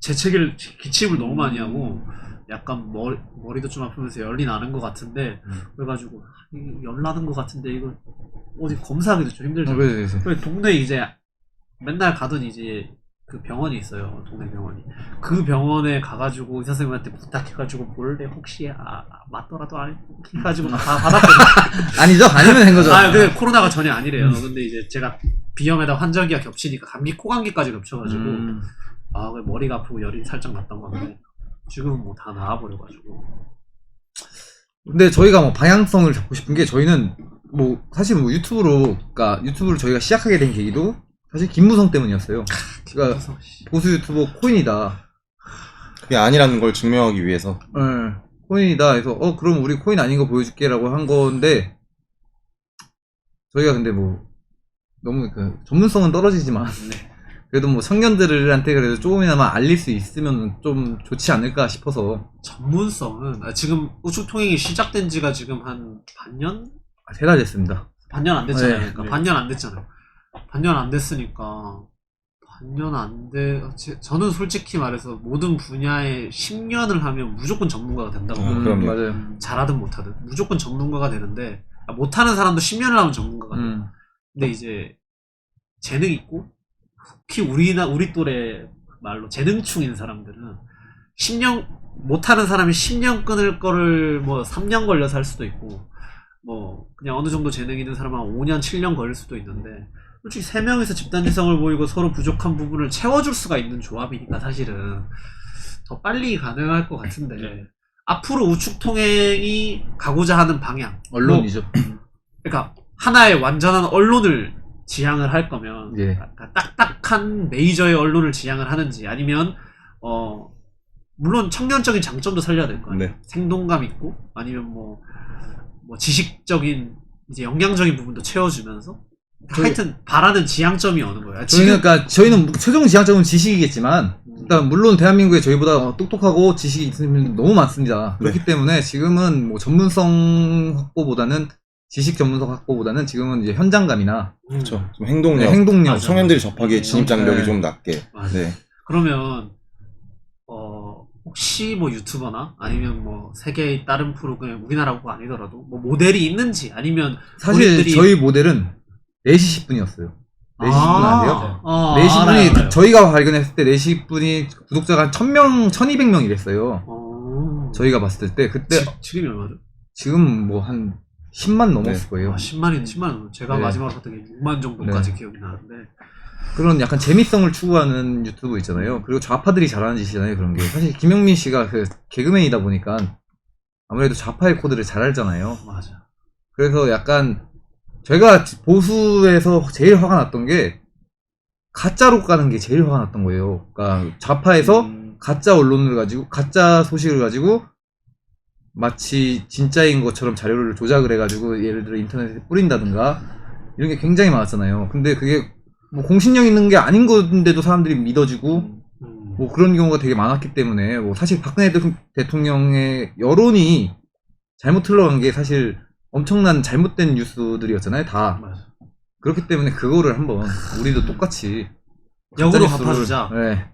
재채기를 기침을 너무 많이 하고 약간 머리도 좀 아프면서 열이 나는 것 같은데 그래가지고 열 나는 것 같은데 이거 어디 검사하기도 좀 힘들잖아요. 그래서 그래 동네 이제 맨날 가던 이제 그 병원이 있어요. 동네 병원이. 그 병원에 가가지고 의사 선생님한테 부탁해가지고 몰래 혹시 맞더라도 해가지고 다 받았거든요. 아니죠? 아니면 된 거죠. 근데 코로나가 전혀 아니래요. 근데 이제 제가 비염에다 환절기가 겹치니까 감기, 코감기까지 겹쳐가지고 그래 머리가 아프고 열이 살짝 났던 건데 지금은 뭐 다 나아버려가지고. 근데 저희가 뭐 방향성을 잡고 싶은 게 저희는 뭐 사실 뭐 그러니까 유튜브를 저희가 시작하게 된 계기도 사실 김무성 때문이었어요. 그러니까 보수 유튜버 코인이다. 그게 아니라는 걸 증명하기 위해서. 네, 코인이다. 해서 그럼 우리 코인 아닌 거 보여줄게라고 한 건데 저희가 근데 뭐 너무 그 전문성은 떨어지지만 그래도 뭐 청년들한테 그래도 조금이나마 알릴 수 있으면 좀 좋지 않을까 싶어서. 전문성은 지금 우측통행이 시작된 지가 지금 한 반년? 3달 됐습니다. 반년 안 됐잖아요. 네. 그러니까 반년 안 됐잖아요. 반년 안 됐으니까 저는 솔직히 말해서 모든 분야에 10년을 하면 무조건 전문가가 된다고 봐요. 그럼요. 맞아요. 잘하든 못하든 무조건 전문가가 되는데 못하는 사람도 10년을 하면 전문가가 돼요. 근데 이제 재능 있고 특히 우리 또래 말로 재능충인 사람들은 10년 못하는 사람이 10년 끊을 거를 뭐 3년 걸려서 할 수도 있고 뭐 그냥 어느 정도 재능 있는 사람은 한 5년 7년 걸릴 수도 있는데 솔직히 3명이서 집단지성을 보이고 서로 부족한 부분을 채워줄 수가 있는 조합이니까 사실은 더 빨리 가능할 것 같은데 앞으로 우측통행이 가고자 하는 방향 언론이죠. 그러니까 하나의 완전한 언론을 지향을 할 거면 예. 그러니까 딱딱한 메이저의 언론을 지향을 하는지 아니면 물론 청년적인 장점도 살려야 될 거 아니에요. 네. 생동감 있고 아니면 뭐 지식적인 이제 영양적인 부분도 채워주면서 하여튼 바라는 지향점이 어느 거예요. 저희는 최종 지향점은 지식이겠지만 일단 물론 대한민국에 저희보다 똑똑하고 지식이 있는 분들 너무 많습니다. 그렇기 때문에 지금은 뭐 전문성 확보보다는 지식 전문성 확보보다는 지금은 이제 현장감이나 그렇죠. 좀 행동력, 네, 행동력. 맞아. 청년들이 접하기에 진입 장벽이 네. 좀 낮게. 맞아. 네. 그러면 혹시 뭐 유튜버나 아니면 뭐 세계의 다른 프로그램 우리나라가 아니더라도 뭐 모델이 있는지 아니면 사실 본인들이- 저희 모델은 4시 10분이었어요. 4시 10분 안 돼요? 4시 알아요, 10분이 알아요. 저희가 발견했을 때 4시 10분이 구독자가 한 1000명, 1200명 이랬어요. 저희가 봤을 때 그때 지금이 얼마죠? 지금 뭐 한 10만 넘었을 네. 거예요. 10만 제가 네. 마지막으로 봤던 게 6만 정도까지 기억이 나는데 그런 약간 재미성을 추구하는 유튜브 있잖아요. 그리고 좌파들이 잘하는 짓이잖아요. 그런 게 사실 김영민 씨가 그 개그맨이다 보니까 아무래도 좌파의 코드를 잘 알잖아요. 맞아. 그래서 약간 제가 보수에서 제일 화가 났던 게 가짜로 가는 게 제일 화가 났던 거예요. 그러니까 좌파에서 가짜 언론을 가지고 가짜 소식을 가지고 마치 진짜인 것처럼 자료를 조작을 해가지고 예를 들어 인터넷에 뿌린다든가 이런 게 굉장히 많았잖아요. 근데 그게 뭐 공신력 있는 게 아닌 건데도 사람들이 믿어지고 뭐 그런 경우가 되게 많았기 때문에 뭐 사실 박근혜 대통령의 여론이 잘못 흘러간 게 사실 엄청난 잘못된 뉴스들이었잖아요. 다. 맞아. 그렇기 때문에 그거를 한번 우리도 똑같이 역으로 가짜 뉴스를- 갚아주자. 네.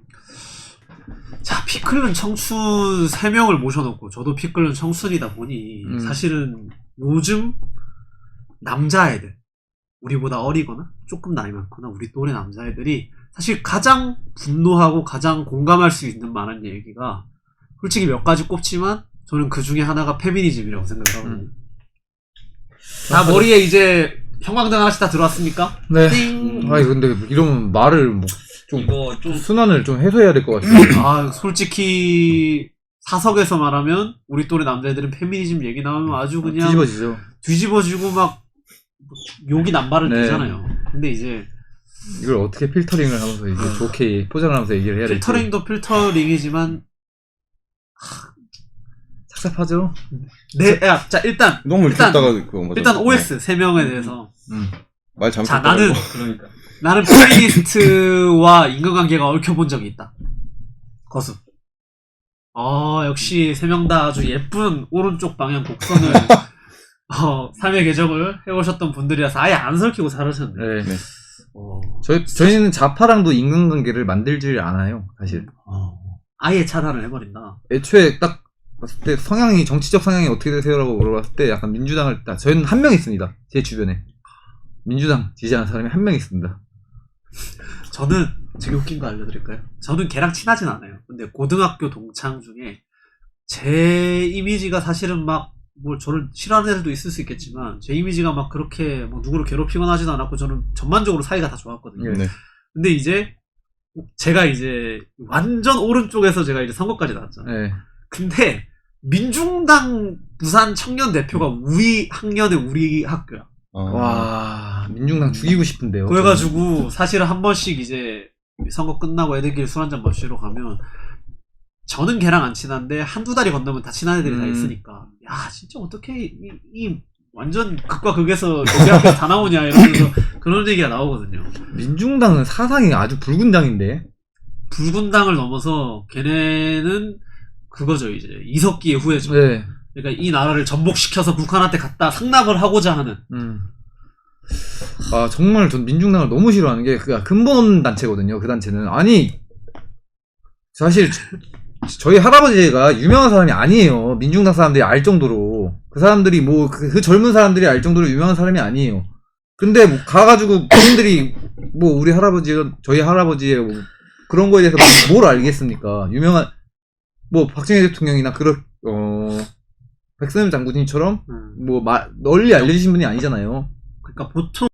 자, 피 끓는 청춘 3명을 모셔놓고 저도 피 끓는 청춘이다 보니 사실은 요즘 남자애들 우리보다 어리거나 조금 나이 많거나 우리 또래 남자애들이 사실 가장 분노하고 가장 공감할 수 있는 만한 얘기가 솔직히 몇 가지 꼽지만 저는 그 중에 하나가 페미니즘이라고 생각하거든요. 다 머리에 이제 형광등 하나씩 다 들어왔습니까? 네. 띵! 아니 근데 이러면 말을 뭐 좀 이거 좀 순환을 좀 해소해야 될 것 같아요. 솔직히 사석에서 말하면 우리 또래 남자애들은 페미니즘 얘기 나오면 아주 그냥 뒤집어지죠. 뒤집어지고 막 욕이 남발을 네. 되잖아요. 근데 이제 이걸 어떻게 필터링을 하면서 이제 좋게 포장을 하면서 얘기를 해야 될지 필터링도 필터링이지만 삭삭하죠. 자 일단 너무 일단- 읽다가 그건 거죠. 일단 OX 3명에 대해서 말 자 잘못했다고. 그러니까 나는 페미니스트와 인간관계가 얽혀본 적이 있다. 거수. 역시 3명 다 아주 예쁜 오른쪽 방향 곡선을 삶의 개정을 해오셨던 분들이라서 아예 안 설키고 살으셨네. 네. 네. 저희는 좌파랑도 인간관계를 만들질 않아요, 사실. 아예 차단을 해버린다. 애초에 딱 봤을 때 성향이, 정치적 성향이 어떻게 되세요라고 물어봤을 때 약간 민주당을, 저희는 한 명 있습니다. 제 주변에. 민주당 지지하는 사람이 한 명 있습니다. 저는 되게 웃긴 거 알려드릴까요? 저는 걔랑 친하진 않아요. 근데 고등학교 동창 중에 제 이미지가 사실은 막 뭘 저를 싫어하는 애들도 있을 수 있겠지만 제 이미지가 막 그렇게 뭐 누구를 괴롭히거나 하지도 않았고 저는 전반적으로 사이가 다 좋았거든요. 네. 근데 이제 제가 이제 완전 오른쪽에서 제가 이제 선거까지 나왔잖아요. 네. 근데 민중당 부산 청년 대표가 우리 학년의 우리 학교야. 와, 민중당 죽이고 싶은데요. 그래가지고 사실은 한 번씩 이제 선거 끝나고 애들끼리 술 한잔 마시러 가면 저는 걔랑 안 친한데 한두 달이 건너면 다 친한 애들이 다 있으니까 야 진짜 어떻게 이 완전 극과 극에서 여기 앞에서 다 나오냐 이러면서 그런 얘기가 나오거든요. 민중당은 사상이 아주 붉은 당인데. 붉은 당을 넘어서 걔네는 그거죠 이제 이석기의 후예죠. 네. 그러니까 이 나라를 전복시켜서 북한한테 갖다 상납을 하고자 하는. 아, 정말 전 민중당을 너무 싫어하는 게 그 근본 없는 단체거든요. 그 단체는. 아니, 사실 저희 할아버지가 유명한 사람이 아니에요. 민중당 사람들이 알 정도로. 그 사람들이 뭐 그 젊은 사람들이 알 정도로 유명한 사람이 아니에요. 근데 뭐 가가지고 본인들이 뭐 우리 할아버지가 저희 할아버지의 뭐 그런 거에 대해서 뭘 알겠습니까? 유명한 뭐 박정희 대통령이나 그런 백선엽 장군님처럼 뭐 널리 알려지신 분이 아니잖아요. 그러니까 보통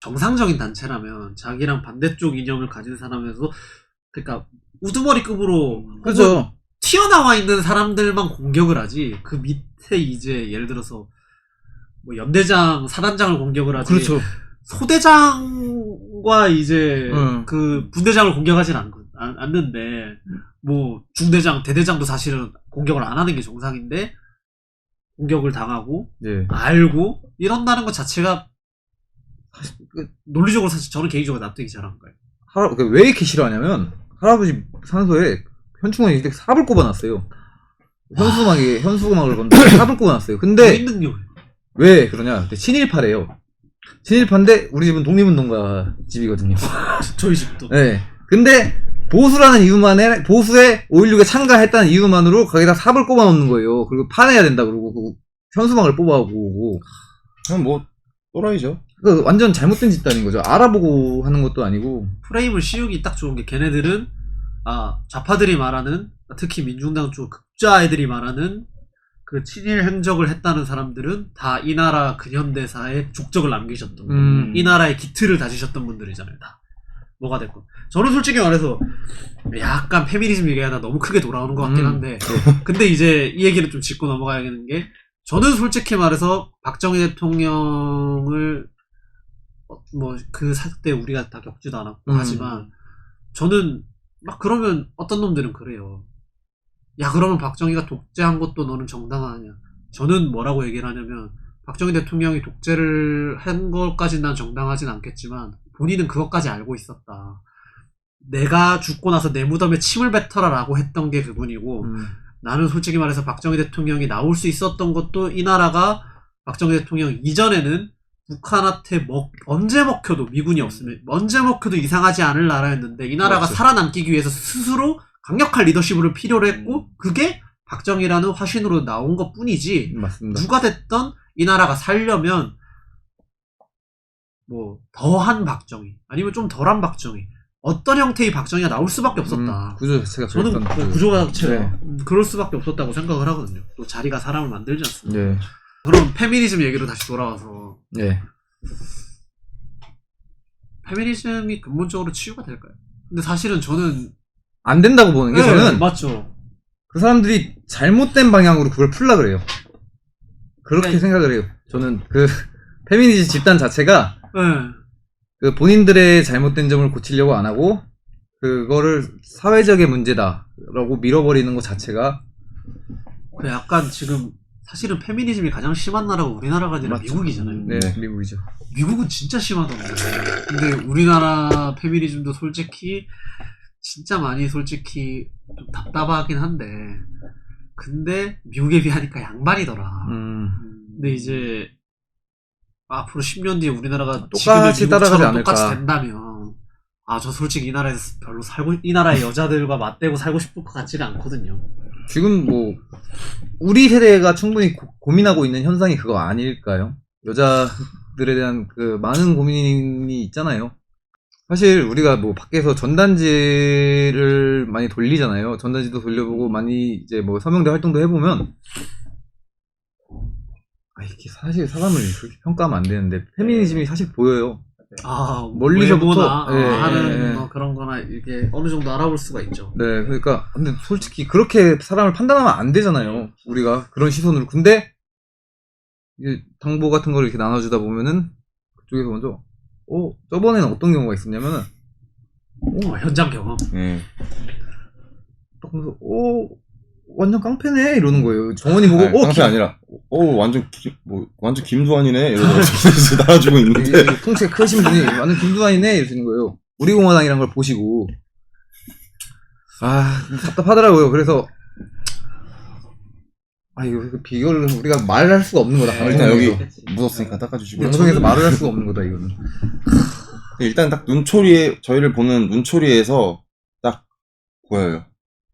정상적인 단체라면 자기랑 반대쪽 이념을 가진 사람에서 그러니까 우두머리급으로 그렇죠. 튀어나와 있는 사람들만 공격을 하지 그 밑에 이제 예를 들어서 뭐 연대장 사단장을 공격을 하지 그렇죠. 소대장과 이제 그 분대장을 공격하진 않는데 뭐 중대장 대대장도 사실은 공격을 안 하는 게 정상인데 공격을 당하고 네. 알고 이런다는 것 자체가 논리적으로 사실 저는 개인적으로 납득이 잘 안 가요. 왜 이렇게 싫어하냐면 할아버지 산소에 현충원에 이렇게 삽을 꼽아놨어요. 현수막을 건데 삽을 꼽아놨어요. 근데 있는 경우에 왜 그러냐? 근데 친일파래요. 친일파인데 우리 집은 독립운동가 집이거든요. 저희 집도. 네. 근데 보수라는 이유만에 보수에 5.16에 참가했다는 이유만으로 거기다 삽을 꼽아놓는 거예요. 그리고 파내야 된다 그러고 현수막을 뽑아오고 그냥 뭐 또라이죠. 그 완전 잘못된 집단인 거죠. 알아보고 하는 것도 아니고. 프레임을 씌우기 딱 좋은 게 걔네들은 좌파들이 말하는 특히 민중당 쪽 극좌 애들이 말하는 그 친일 행적을 했다는 사람들은 다 이 나라 근현대사에 족적을 남기셨던 이 나라의 기틀을 다지셨던 분들이잖아요. 다 뭐가 됐건 저는 솔직히 말해서 약간 페미니즘 얘기하다 너무 크게 돌아오는 것 같긴 한데 근데 이제 이 얘기를 좀 짚고 넘어가야겠는 게 저는 솔직히 말해서 박정희 대통령을 뭐 그 사태 우리가 다 겪지도 않았고 하지만 저는 막 그러면 어떤 놈들은 그래요. 야 그러면 박정희가 독재한 것도 너는 정당하냐. 저는 뭐라고 얘기를 하냐면 박정희 대통령이 독재를 한 것까지는 난 정당하진 않겠지만 본인은 그것까지 알고 있었다. 내가 죽고 나서 내 무덤에 침을 뱉어라 라고 했던 게 그분이고 나는 솔직히 말해서 박정희 대통령이 나올 수 있었던 것도 이 나라가 박정희 대통령 이전에는 북한한테 언제 먹혀도 미군이 없으면 언제 먹혀도 이상하지 않을 나라였는데 이 나라가 그렇죠. 살아남기 위해서 스스로 강력한 리더십을 필요로 했고 그게 박정희라는 화신으로 나온 것 뿐이지 맞습니다. 누가 됐던 이 나라가 살려면 뭐 더한 박정희 아니면 좀 덜한 박정희 어떤 형태의 박정희가 나올 수밖에 없었다. 구조 자체가 저는 그랬던 뭐 구조가 자체가 네. 그럴 수밖에 없었다고 생각을 하거든요. 또 자리가 사람을 만들지 않습니다. 네. 그럼 페미니즘 얘기로 다시 돌아와서 네. 페미니즘이 근본적으로 치유가 될까요? 근데 사실은 저는 안 된다고 보는 게 저는 맞죠. 그 사람들이 잘못된 방향으로 그걸 풀라 그래요. 그렇게 그러니까 생각을 해요. 저는 그 페미니즘 집단 자체가 네. 그 본인들의 잘못된 점을 고치려고 안 하고 그거를 사회적인 문제다라고 밀어버리는 것 자체가 그 약간 지금 사실은 페미니즘이 가장 심한 나라가 우리나라가 아니라 맞죠. 미국이잖아요. 네, 미국이죠. 미국은 진짜 심하던데. 근데 우리나라 페미니즘도 솔직히 진짜 많이 솔직히 좀 답답하긴 한데 근데 미국에 비하니까 양반이더라. 근데 이제 앞으로 10년 뒤에 우리나라가 똑같이 지금의 따라가지 미국처럼 않을까. 똑같이 된다면 저 솔직히 이 나라에서 별로 이 나라의 여자들과 맞대고 살고 싶을 것 같지가 않거든요. 지금 뭐 우리 세대가 충분히 고민하고 있는 현상이 그거 아닐까요? 여자들에 대한 그 많은 고민이 있잖아요. 사실 우리가 뭐 밖에서 전단지를 많이 돌리잖아요. 전단지도 돌려보고 많이 이제 뭐 서명대 활동도 해보면 이게 사실 사람을 그렇게 평가하면 안 되는데 페미니즘이 사실 보여요. 멀리서부터, 외모나 하는 예. 뭐 그런 거나 이게 어느 정도 알아볼 수가 있죠. 네, 그러니까 근데 솔직히 그렇게 사람을 판단하면 안 되잖아요. 우리가 그런 시선으로. 근데 이게 당보 같은 걸 이렇게 나눠주다 보면은 그쪽에서 먼저 저번에는 어떤 경우가 있었냐면은 현장 경험. 네. 딱 보면서 완전 깡패네 이러는 거예요. 정원이 보고 아니, 깡패 아니라 완전 김두한이네 이러면서 나눠주고 있는데 풍채 크신 분이 완전 김두한이네 이러시는 거예요. 우리공화당이란 걸 보시고 답답하더라고요. 그래서 이거 비교를 우리가 말할 수가 없는 거다. 일단 여기 방송에서. 묻었으니까 닦아주시고 방송에서 말을 할 수가 없는 거다 이거는. 일단 딱 저희를 보는 눈초리에서 딱 보여요.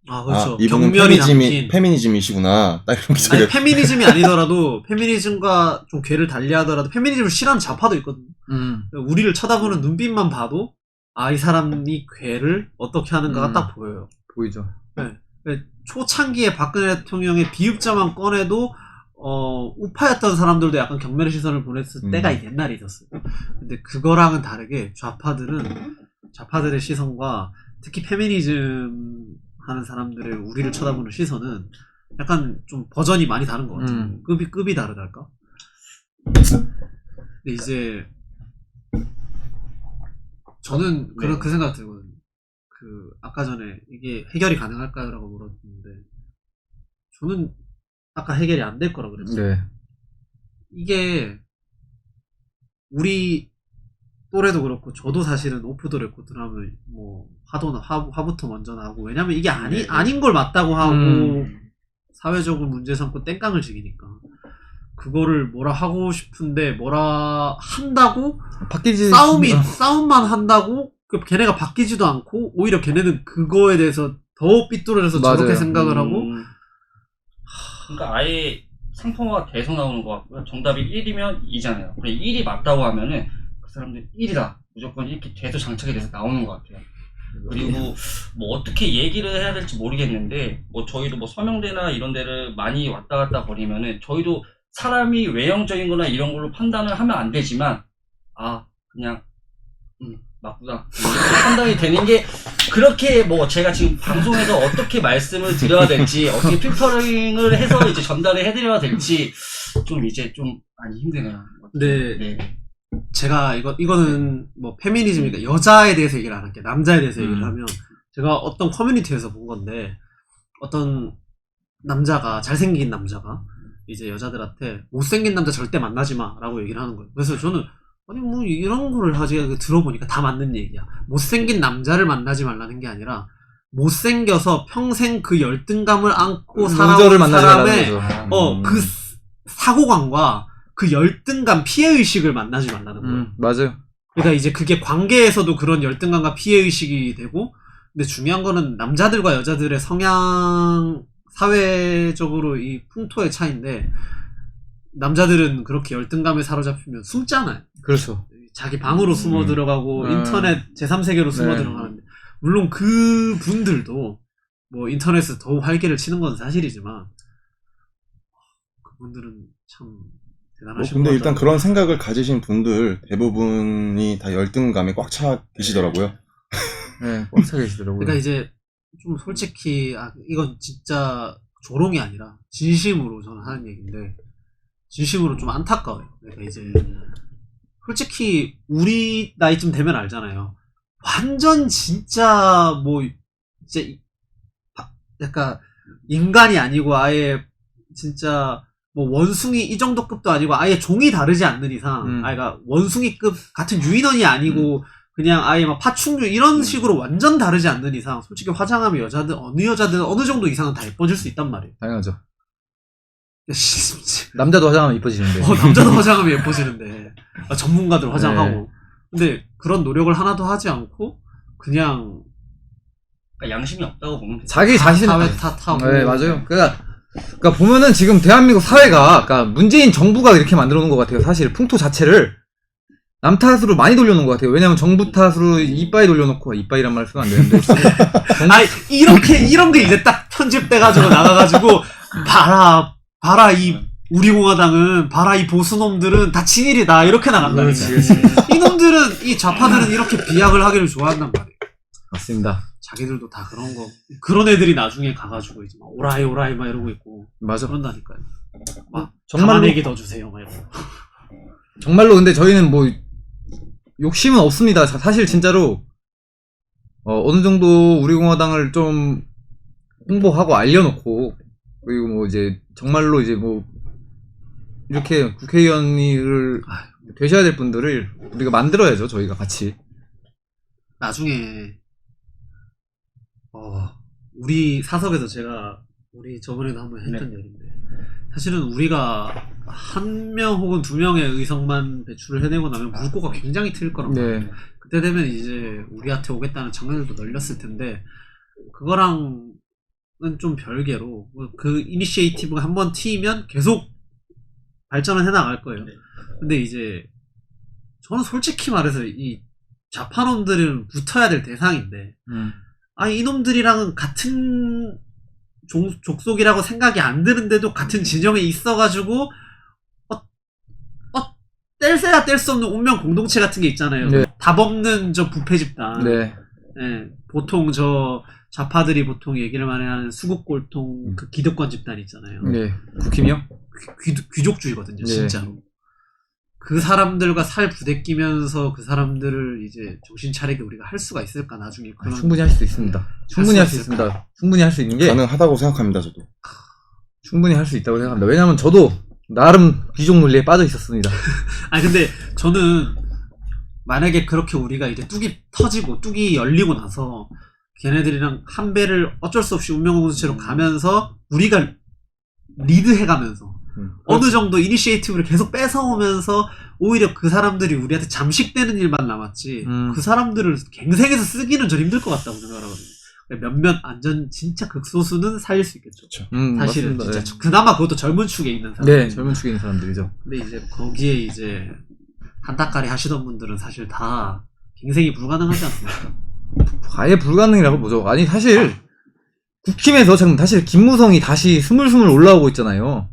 그렇죠. 이분은 경멸이 담긴. 페미니즘이시구나. 딱 이런 게 아니, 페미니즘이 아니더라도 페미니즘과 좀 궤를 달리하더라도 페미니즘을 싫어하는 좌파도 있거든요. 우리를 쳐다보는 눈빛만 봐도 이 사람이 궤를 어떻게 하는가가 딱 보여요. 보이죠. 네. 초창기에 박근혜 대통령의 비읍자만 꺼내도 우파였던 사람들도 약간 경멸의 시선을 보냈을 때가 옛날에 있었어요. 근데 그거랑은 다르게 좌파들의 시선과 특히 페미니즘 하는 사람들의 우리를 쳐다보는 시선은 약간 좀 버전이 많이 다른 것 같아요. 급이 다르달까? 근데 이제 저는 그 생각 들거든요. 아까 전에 이게 해결이 가능할까요라고 물었는데 저는 아까 해결이 안 될 거라고 그랬어요. 네. 이게 우리 또래도 그렇고 저도 사실은 오프 더 레코드 하면 뭐 화부터 먼저 나오고 왜냐면 이게 아닌 걸 맞다고 하고 사회적으로 문제 삼고 땡깡을 지기니까 그거를 뭐라 하고 싶은데 뭐라 한다고 바뀌지 싸움만 한다고 걔네가 바뀌지도 않고 오히려 걔네는 그거에 대해서 더 삐뚤어져서 저렇게 맞아요. 생각을 하고 그러니까 아예 상품화가 계속 나오는 것 같고요. 정답이 1이면 2잖아요. 그래 1이 맞다고 하면은 그 사람들 1이다. 무조건 이렇게 계속 장착이 돼서 나오는 것 같아요. 그리고 뭐 어떻게 얘기를 해야 될지 모르겠는데 뭐 저희도 뭐 서명대나 이런 데를 많이 왔다 갔다 거리면은 저희도 사람이 외형적인 거나 이런 걸로 판단을 하면 안 되지만 그냥 맞구나 이렇게 판단이 되는 게 그렇게 뭐 제가 지금 방송에서 어떻게 말씀을 드려야 될지 어떻게 필터링을 해서 이제 전달을 해드려야 될지 좀 이제 좀 많이 힘드네요. 네. 제가 이거는 뭐 페미니즘이니까 여자에 대해서 얘기를 안 할게요. 남자에 대해서 얘기를 하면 제가 어떤 커뮤니티에서 본 건데 어떤 잘생긴 남자가 이제 여자들한테 못생긴 남자 절대 만나지 마라고 얘기를 하는 거예요. 그래서 저는 아니 뭐 이런 거를 하지 들어보니까 다 맞는 얘기야. 못생긴 남자를 만나지 말라는 게 아니라 못생겨서 평생 그 열등감을 안고 살아온 사람의 그 사고관과 그 열등감 피해의식을 만나지 말라는 거예요. 맞아요. 그러니까 이제 그게 관계에서도 그런 열등감과 피해의식이 되고 근데 중요한 거는 남자들과 여자들의 성향 사회적으로 이 풍토의 차이인데 남자들은 그렇게 열등감에 사로잡히면 숨잖아요. 그렇죠. 자기 방으로 숨어 들어가고 인터넷 제3세계로 숨어 들어가는데 물론 그 분들도 뭐 인터넷에서 더욱 활개를 치는 건 사실이지만 그분들은 참 대단하신 근데 것 일단 같아요. 그런 생각을 가지신 분들 대부분이 다 열등감에 꽉 차 계시더라고요. 네, 꽉 차 계시더라고요. 그러니까 이제 좀 솔직히 이건 진짜 조롱이 아니라 진심으로 저는 하는 얘기인데 진심으로 좀 안타까워요. 그러니까 이제 솔직히 우리 나이쯤 되면 알잖아요. 완전 진짜 뭐 이제 약간 인간이 아니고 아예 진짜 뭐 원숭이 이 정도 급도 아니고 아예 종이 다르지 않는 이상 그러니까 원숭이급 같은 유인원이 아니고 그냥 아예 막 파충류 이런 식으로 완전 다르지 않는 이상 솔직히 화장하면 어느 여자든 어느 정도 이상은 다 예뻐질 수 있단 말이에요. 당연하죠. 남자도 화장하면 이뻐지는데. 남자도 화장하면 예뻐지는데. 전문가들 화장하고. 네. 근데 그런 노력을 하나도 하지 않고 그냥 그러니까 양심이 없다고 보면 되죠. 자기 자신. 사회 탓하고. 네, 맞아요. 그러니까 보면은 지금 대한민국 사회가, 그러니까 문재인 정부가 이렇게 만들어 놓은 것 같아요. 사실 풍토 자체를 남 탓으로 많이 돌려놓은 것 같아요. 왜냐면 정부 탓으로 이빠이 돌려놓고, 이빠이란 말 쓰면 안 되는데. 아니 이런 게 이제 딱 편집돼가지고 나가가지고 봐라 이 우리 공화당은 봐라 이 보수놈들은 다 친일이다 이렇게 나간다니까. 이놈들은 이 좌파들은 이렇게 비약을 하기를 좋아한단 말이에요. 맞습니다. 자기들도 다 그런 애들이 나중에 가가지고 이제 막 오라이 막 이러고 있고 맞아. 그런다니까요. 막 정말로- 가만 얘기 더 주세요 막 이러고. 정말로 근데 저희는 뭐 욕심은 없습니다. 사실 진짜로 어느 정도 우리 공화당을 좀 홍보하고 알려놓고, 그리고 뭐 이제 정말로 이제 뭐 이렇게 국회의원을 되셔야 될 분들을 우리가 만들어야죠. 저희가 같이. 나중에 우리 사석에서 우리 저번에도 한번 했던 얘기인데 사실은 우리가 한 명 혹은 두 명의 의석만 배출을 해내고 나면 물꼬가 굉장히 트일 거란 말이에요. 네. 그때 되면 이제 우리한테 오겠다는 장면들도 널렸을 텐데 그거랑은 좀 별개로 그 이니시에이티브가 한번 트이면 계속 발전을 해나갈 거예요. 근데 이제 저는 솔직히 말해서 이 좌파놈들은 붙어야 될 대상인데 이놈들이랑은 같은 족속이라고 생각이 안 드는데도 같은 진영에 있어가지고 뗄래야 뗄 수 없는 운명 공동체 같은 게 있잖아요. 네. 답 없는 저 부패 집단. 네. 예, 보통 저 좌파들이 보통 얘기를 많이 하는 수국골통 그 기득권 집단 있잖아요. 네. 국힘이요? 귀족주의거든요, 네. 진짜로. 그 사람들과 살 부대끼면서 그 사람들을 이제 정신 차리게 우리가 할 수가 있을까 나중에 그런 충분히 할 수 있습니다. 충분히 할 수 있습니다. 충분히 할 수 있는 게 가능하다고 생각합니다, 저도. 충분히 할 수 있다고 생각합니다. 왜냐면 저도 나름 귀족 논리에 빠져 있었습니다. 아니 근데 저는 만약에 그렇게 우리가 이제 뚝이 열리고 나서 걔네들이랑 한 배를 어쩔 수 없이 운명공동체로 가면서 우리가 리드해가면서 어느 정도 이니시에이티브를 계속 뺏어오면서 오히려 그 사람들이 우리한테 잠식되는 일만 남았지 그 사람들을 갱생해서 쓰기는 전 힘들 것 같다고 생각하거든요. 몇몇 진짜 극소수는 살릴 수 있겠죠. 사실은 맞습니다. 진짜 그나마 그것도 젊은 축에 있는 사람. 네, 젊은 축에 있는 사람들이죠. 근데 이제 거기에 이제 한따까리 하시던 분들은 사실 다 갱생이 불가능하지 않습니까? 아예 불가능이라고 보죠. 아니 사실 국힘에서 지금 사실 김무성이 다시 스물스물 올라오고 있잖아요.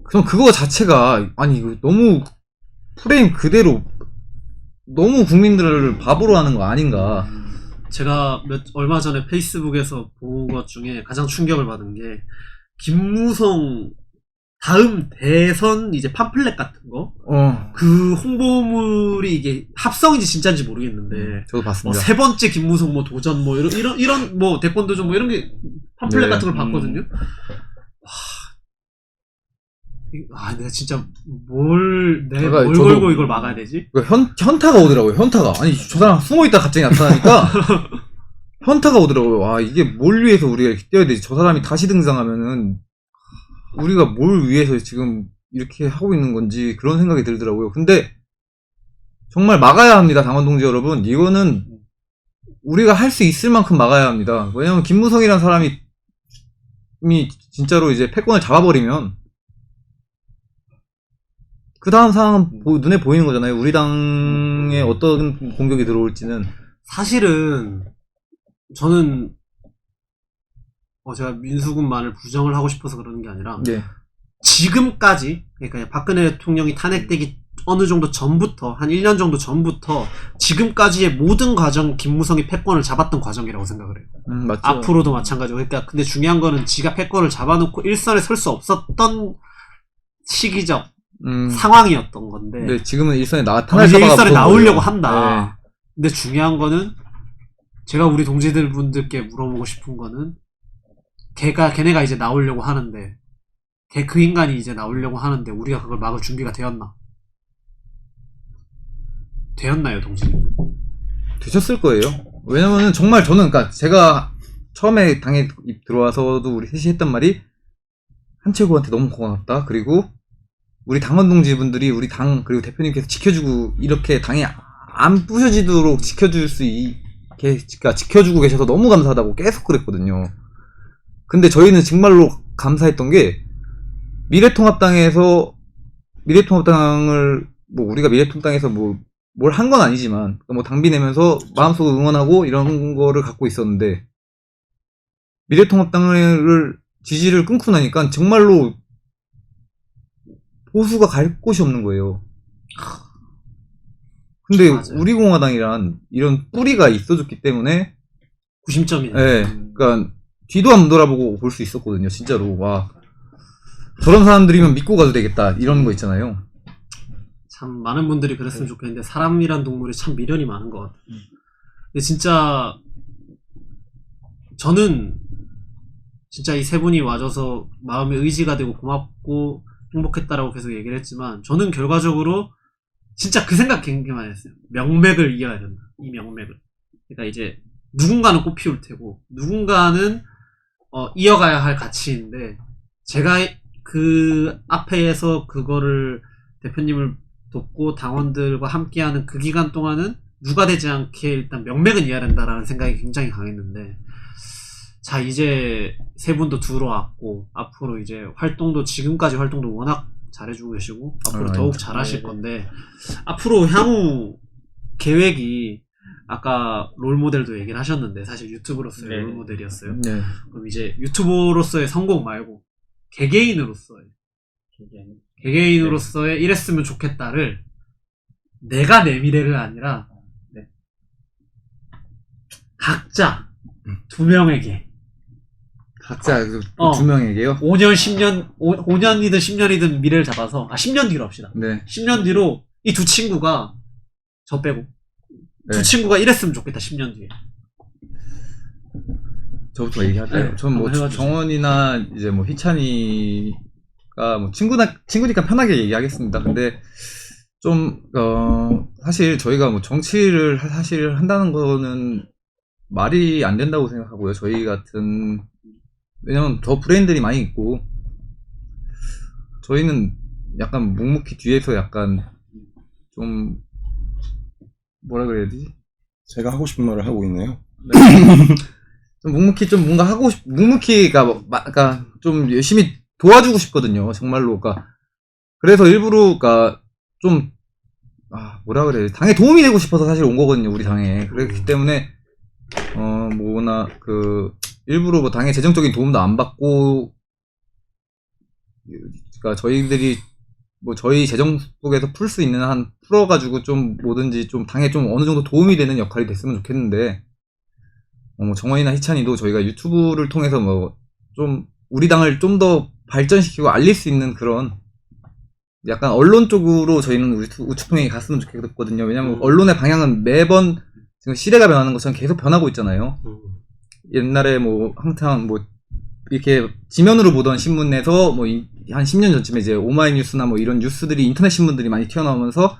그럼 그거 자체가 아니 이거 너무 프레임 그대로 너무 국민들을 바보로 하는 거 아닌가. 제가 얼마 전에 페이스북에서 본 것 중에 가장 충격을 받은 게 김무성 다음 대선 이제 팜플렛 같은 거 그 홍보물이 이게 합성인지 진짜인지 모르겠는데 저도 봤습니다. 세 번째 김무성 뭐 도전 뭐 이런 뭐 대권도전 뭐 이런 게 팜플렛 네. 같은 걸 봤거든요. 내가 진짜 뭘 저도- 걸고 이걸 막아야 되지? 현타가 오더라고요. 현타가. 아니 저 사람 숨어있다 갑자기 나타나니까 현타가 오더라고요. 와 이게 뭘 위해서 우리가 이렇게 뛰어야 되지. 저 사람이 다시 등장하면은 우리가 뭘 위해서 지금 이렇게 하고 있는 건지 그런 생각이 들더라고요. 근데 정말 막아야 합니다. 당원 동지 여러분. 이거는 우리가 할 수 있을 만큼 막아야 합니다. 왜냐면 김무성이라는 사람이 진짜로 이제 패권을 잡아버리면 그 다음 상황은 눈에 보이는 거잖아요. 우리 당에 어떤 공격이 들어올지는. 사실은 저는 제가 민수군만을 부정을 하고 싶어서 그러는 게 아니라 네. 지금까지 그러니까 박근혜 대통령이 탄핵되기 어느 정도 전부터 한 1년 정도 전부터 지금까지의 모든 과정 김무성이 패권을 잡았던 과정이라고 생각을 해요. 맞죠. 앞으로도 마찬가지고. 그러니까 근데 중요한 거는 지가 패권을 잡아놓고 일선에 설 수 없었던 시기적 상황이었던 건데 네, 지금은 일선에 이제 나타날까봐 일선에 무서운 나오려고 거예요. 한다. 근데 중요한 거는 제가 우리 동지들 분들께 물어보고 싶은 거는 걔네가 이제 나오려고 하는데 그 인간이 이제 나오려고 하는데 우리가 그걸 막을 준비가 되었나요, 동지님? 되셨을 거예요. 왜냐면은 정말 저는 그러니까 제가 처음에 당에 들어와서도 우리 셋이 했던 말이 한채구한테 너무 고맙다. 그리고 우리 당원 동지분들이 우리 당 그리고 대표님께서 지켜주고 이렇게 당이 안 부셔지도록 지켜주고 계셔서 너무 감사하다고 계속 그랬거든요. 근데 저희는 정말로 감사했던 게 미래통합당을 뭐 우리가 미래통합당에서 뭐 뭘 한 건 아니지만 뭐 당비 내면서 마음속으로 응원하고 이런 거를 갖고 있었는데 미래통합당을 지지를 끊고 나니까 정말로 보수가 갈 곳이 없는 거예요. 근데 맞아요. 우리공화당이란 이런 뿌리가 있어줬기 때문에 구심점이네. 예, 그러니까 뒤도 안 돌아보고 볼 수 있었거든요. 진짜로 와 저런 사람들이면 믿고 가도 되겠다 이런 거 있잖아요. 참 많은 분들이 그랬으면 좋겠는데 사람이란 동물이 참 미련이 많은 것 같아요. 근데 진짜 저는 진짜 이 세 분이 와줘서 마음의 의지가 되고 고맙고 행복했다라고 계속 얘기를 했지만 저는 결과적으로 진짜 그 생각 굉장히 했어요. 명맥을 이어야 된다. 이 명맥을. 그러니까 이제 누군가는 꽃 피울 테고 누군가는 이어가야 할 가치인데 제가 그 앞에서 그거를 대표님을 돕고 당원들과 함께하는 그 기간 동안은 누가 되지 않게 일단 명맥은 이어야 된다라는 생각이 굉장히 강했는데 자 이제 세 분도 들어왔고 앞으로 이제 지금까지 활동도 워낙 잘해주고 계시고 앞으로 더욱 잘하실 건데 앞으로 향후 계획이 아까 롤모델도 얘기를 하셨는데 사실 유튜브로서의 네. 롤모델이었어요. 네. 그럼 이제 유튜버로서의 성공 말고 개개인으로서의 이랬으면 좋겠다를 내가 내 미래를 아니라 각자 두 명에게 각자 어. 두 명에게요. 5년 10년 5년이든 10년이든 미래를 잡아서 10년 뒤로 합시다. 네. 10년 뒤로 이 두 친구가 저 빼고 두 네. 친구가 이랬으면 좋겠다. 10년 뒤에. 저부터 얘기할까요? 네, 전 뭐 한번 해봐주세요. 정원이나 이제 뭐 희찬이가 뭐 친구니까 편하게 얘기하겠습니다. 근데 좀 사실 저희가 뭐 정치를 사실 한다는 거는 말이 안 된다고 생각하고요. 저희 같은 왜냐면 더 브랜드들이 많이 있고 저희는 약간 묵묵히 뒤에서 약간 좀 뭐라 그래야 되지? 제가 하고 싶은 말을 하고 있네요. 좀 묵묵히 좀 뭔가 묵묵히가 그러니까 좀 열심히 도와주고 싶거든요. 정말로. 그러니까 그래서 일부러 그러니까 좀 뭐라 그래 당에 도움이 되고 싶어서 사실 온 거거든요. 우리 당에. 그렇기 때문에 뭐나 일부러 뭐 당의 재정적인 도움도 안 받고 그러니까 저희들이 뭐 저희 재정 속에서 풀 수 있는 한 풀어가지고 좀 뭐든지 좀 당에 좀 어느 정도 도움이 되는 역할이 됐으면 좋겠는데 뭐 정원이나 희찬이도 저희가 유튜브를 통해서 뭐 좀 우리 당을 좀 더 발전시키고 알릴 수 있는 그런 약간 언론 쪽으로 저희는 우측통행이 갔으면 좋겠거든요. 왜냐면 언론의 방향은 매번 지금 시대가 변하는 것처럼 계속 변하고 있잖아요. 옛날에 뭐 항상 뭐 이렇게 지면으로 보던 신문에서 뭐 한 10년 전쯤에 이제 오마이뉴스나 뭐 이런 뉴스들이 인터넷 신문들이 많이 튀어나오면서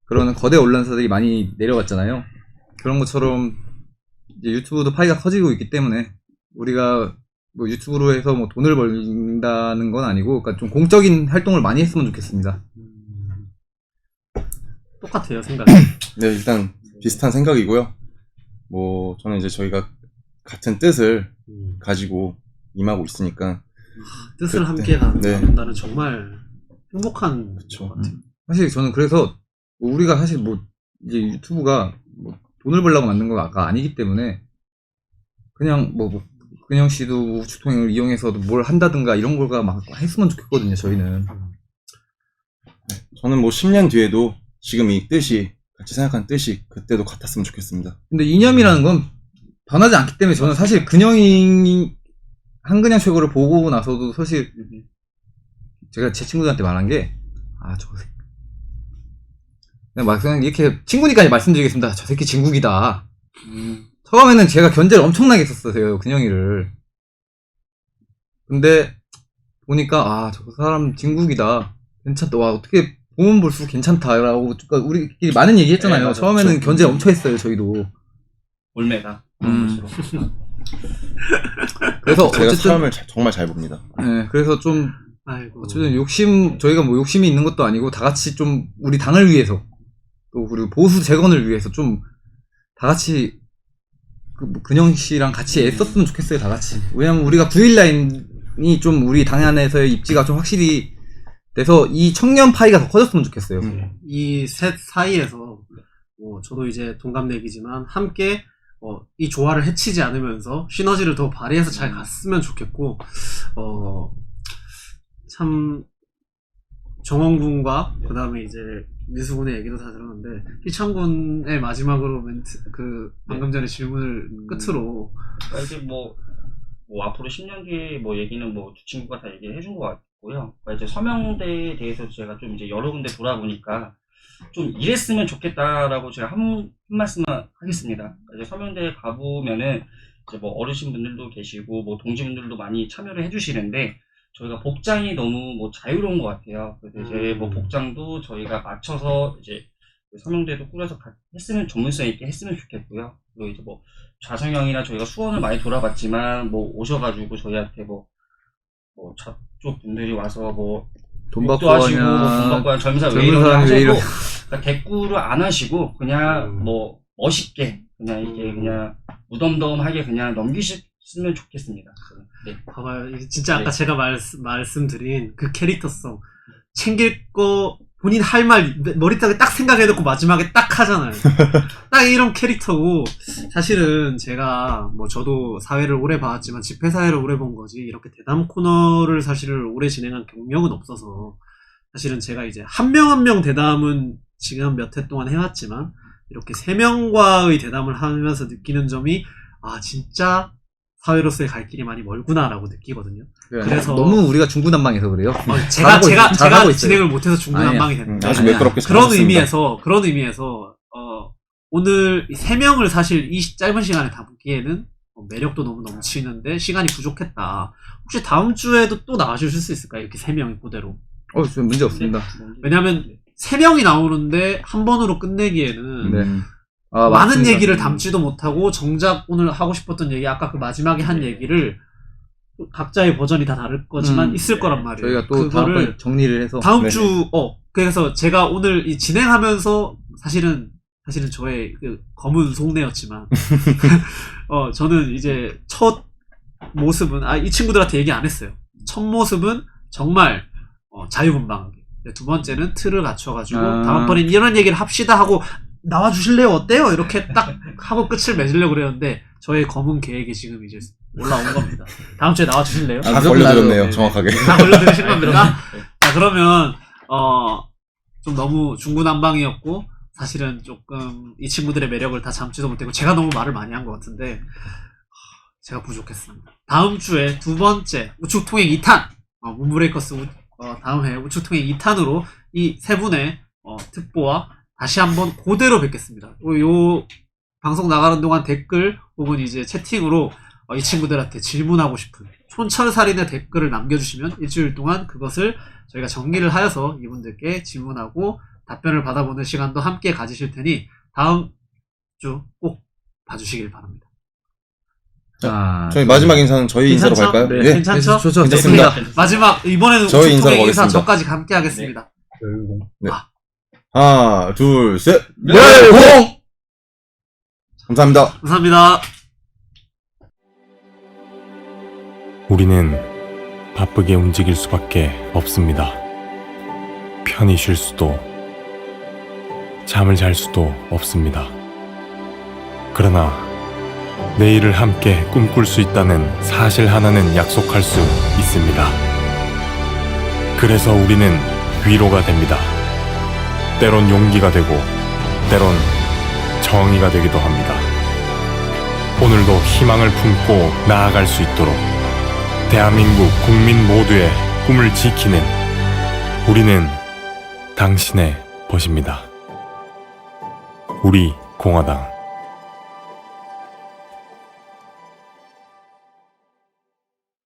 그런 거대 언론사들이 많이 내려왔잖아요. 그런 것처럼 이제 유튜브도 파이가 커지고 있기 때문에 우리가 뭐 유튜브로 해서 뭐 돈을 벌린다는 건 아니고 그러니까 좀 공적인 활동을 많이 했으면 좋겠습니다. 똑같아요 생각이. 네, 일단 비슷한 생각이고요. 뭐 저는 이제 저희가 같은 뜻을 가지고 임하고 있으니까 뜻을 그때, 함께 네. 나눈다는 정말 행복한 그쵸. 것 같아요. 사실 저는 그래서 뭐 우리가 사실 뭐 이제 유튜브가 뭐 돈을 벌려고 만든 거가 아니기 때문에 그냥 뭐 근영 씨도 우측통행을 이용해서도 뭘 한다든가 이런 걸가 막 했으면 좋겠거든요. 저희는. 저는 뭐 10년 뒤에도 지금 이 뜻이 같이 생각한 뜻이 그때도 같았으면 좋겠습니다. 근데 이념이라는 건 변하지 않기 때문에 저는 사실 한근영 최고를 보고 나서도 사실 제가 제 친구들한테 말한 게 그냥 이렇게 친구니까 말씀드리겠습니다. 저 새끼 진국이다. 처음에는 제가 견제를 엄청나게 했었어요. 근영이를. 근데 보니까 저 사람 진국이다. 괜찮다. 와 어떻게 보면 볼수록 괜찮다라고 그러니까 우리끼리 많은 얘기 했잖아요. 네, 맞아요. 처음에는 그렇죠. 견제 엄청 했어요. 저희도. 올매다. 그래서 제가 어쨌든 사람을 정말 잘 봅니다. 네, 그래서 좀 아이고. 어쨌든 저희가 뭐 욕심이 있는 것도 아니고 다 같이 좀 우리 당을 위해서 또 그리고 보수 재건을 위해서 좀 다 같이 근영 씨랑 같이 애썼으면 좋겠어요, 다 같이. 왜냐면 우리가 9.19이 좀 우리 당 안에서의 입지가 좀 확실히 돼서 이 청년 파이가 더 커졌으면 좋겠어요. 이 셋 사이에서 저도 이제 동갑내기지만 함께 이 조화를 해치지 않으면서 시너지를 더 발휘해서 잘 갔으면 좋겠고 참 정원군과 그 다음에 이제 미수군의 얘기도 다 들었는데 희창군의 마지막으로 멘트 방금 전에 질문을 끝으로 그러니까 이제 뭐 앞으로 10년 뒤에 뭐 얘기는 뭐 두 친구가 다 얘기를 해준 것 같고요. 그러니까 이제 서명대에 대해서 제가 좀 이제 여러 군데 돌아보니까 좀 이랬으면 좋겠다라고 제가 한 말씀만 하겠습니다. 그러니까 이제 서명대에 가보면은 이제 뭐 어르신분들도 계시고 뭐 동지분들도 많이 참여를 해주시는데 저희가 복장이 너무 뭐 자유로운 것 같아요. 그래서 이제 뭐 복장도 저희가 맞춰서 이제 서명대도 꾸려서 했으면 전문성 있게 했으면 좋겠고요. 그리고 이제 뭐 좌성형이나 저희가 수원을 많이 돌아봤지만 뭐 오셔가지고 저희한테 뭐 저쪽 분들이 와서 뭐 돈 욕도 받고 하시고 하냐, 돈 받고 하냐, 젊은 사람 왜 젊은 이러냐 사람이 왜 하셔도 이러냐. 그러니까 대꾸를 안 하시고 그냥 뭐 멋있게 그냥 이게 그냥 무덤덤하게 그냥 넘기셨으면 좋겠습니다. 네. 봐봐요. 이게 진짜 아까 네. 제가 말씀드린 그 캐릭터성 챙길 거 본인 할 말 머리딱에 딱 생각해놓고 마지막에 딱 하잖아요. 딱 이런 캐릭터고 사실은 제가 뭐 저도 사회를 오래 봐왔지만 집회사회를 오래 본 거지 이렇게 대담 코너를 사실 오래 진행한 경력은 없어서 사실은 제가 이제 한 명 한 명 대담은 지금 몇 해 동안 해왔지만 이렇게 세 명과의 대담을 하면서 느끼는 점이 진짜 사회로서의 갈 길이 많이 멀구나라고 느끼거든요. 그래서 너무 우리가 중구난방해서 그래요. 제가 잘하고 있어요. 진행을 못해서 중구난방이 됐는데 아주 아니야. 매끄럽게 그런 잘하셨습니다. 의미에서 오늘 세 명을 사실 이 짧은 시간에 담기에는 매력도 너무 넘치는데 시간이 부족했다. 혹시 다음 주에도 또 나와주실 수 있을까요? 이렇게 세 명이 그대로. 좀 문제 없습니다. 왜냐면 세 명이 나오는데 한 번으로 끝내기에는 네. 많은 맞습니다. 얘기를 담지도 못하고 정작 오늘 하고 싶었던 얘기 아까 그 마지막에 한 얘기를 각자의 버전이 다 다를 거지만 있을 거란 말이에요. 저희가 또 다음번에 정리를 해서 다음 네네. 주 그래서 제가 오늘 이 진행하면서 사실은 저의 그 검은 속내였지만 저는 이제 첫 모습은 이 친구들한테 얘기 안 했어요. 첫 모습은 정말 자유분방하게. 두 번째는 틀을 갖춰가지고 다음번엔 이런 얘기를 합시다 하고 나와주실래요? 어때요? 이렇게 딱 하고 끝을 맺으려고 그랬는데 저의 검은 계획이 지금 이제 올라온 겁니다. 다음 주에 나와주실래요? 다 걸려들었네요, 네. 정확하게. 다 걸려드신 겁니까? 자, 그러면 좀 너무 중구난방이었고 사실은 조금 이 친구들의 매력을 다 담지도 못했고 제가 너무 말을 많이 한 것 같은데 제가 부족했습니다. 다음 주에 두 번째 우측통행 2탄 문브레이커스 다음 해 우측통행 2탄으로 이 세 분의 특보와 다시 한번 그대로 뵙겠습니다. 요 방송 나가는 동안 댓글 혹은 이제 채팅으로 이 친구들한테 질문하고 싶은 촌철살인의 댓글을 남겨주시면 일주일 동안 그것을 저희가 정리를 하여서 이분들께 질문하고 답변을 받아보는 시간도 함께 가지실 테니 다음 주 꼭 봐주시길 바랍니다. 저희 마지막 인사는 저희 인사로 괜찮죠? 갈까요? 네, 예. 괜찮죠? 좋죠. 괜찮습니다. 마지막 이번에는 저희 인사로 우측통행 인사 가겠습니다. 저까지 함께 하겠습니다. 하나, 둘, 셋. 공! 감사합니다. 감사합니다. 우리는 바쁘게 움직일 수밖에 없습니다. 편히 쉴 수도, 잠을 잘 수도 없습니다. 그러나 내일을 함께 꿈꿀 수 있다는 사실 하나는 약속할 수 있습니다. 그래서 우리는 위로가 됩니다. 때론 용기가 되고, 때론 정의가 되기도 합니다. 오늘도 희망을 품고 나아갈 수 있도록 대한민국 국민 모두의 꿈을 지키는 우리는 당신의 벗입니다. 우리 공화당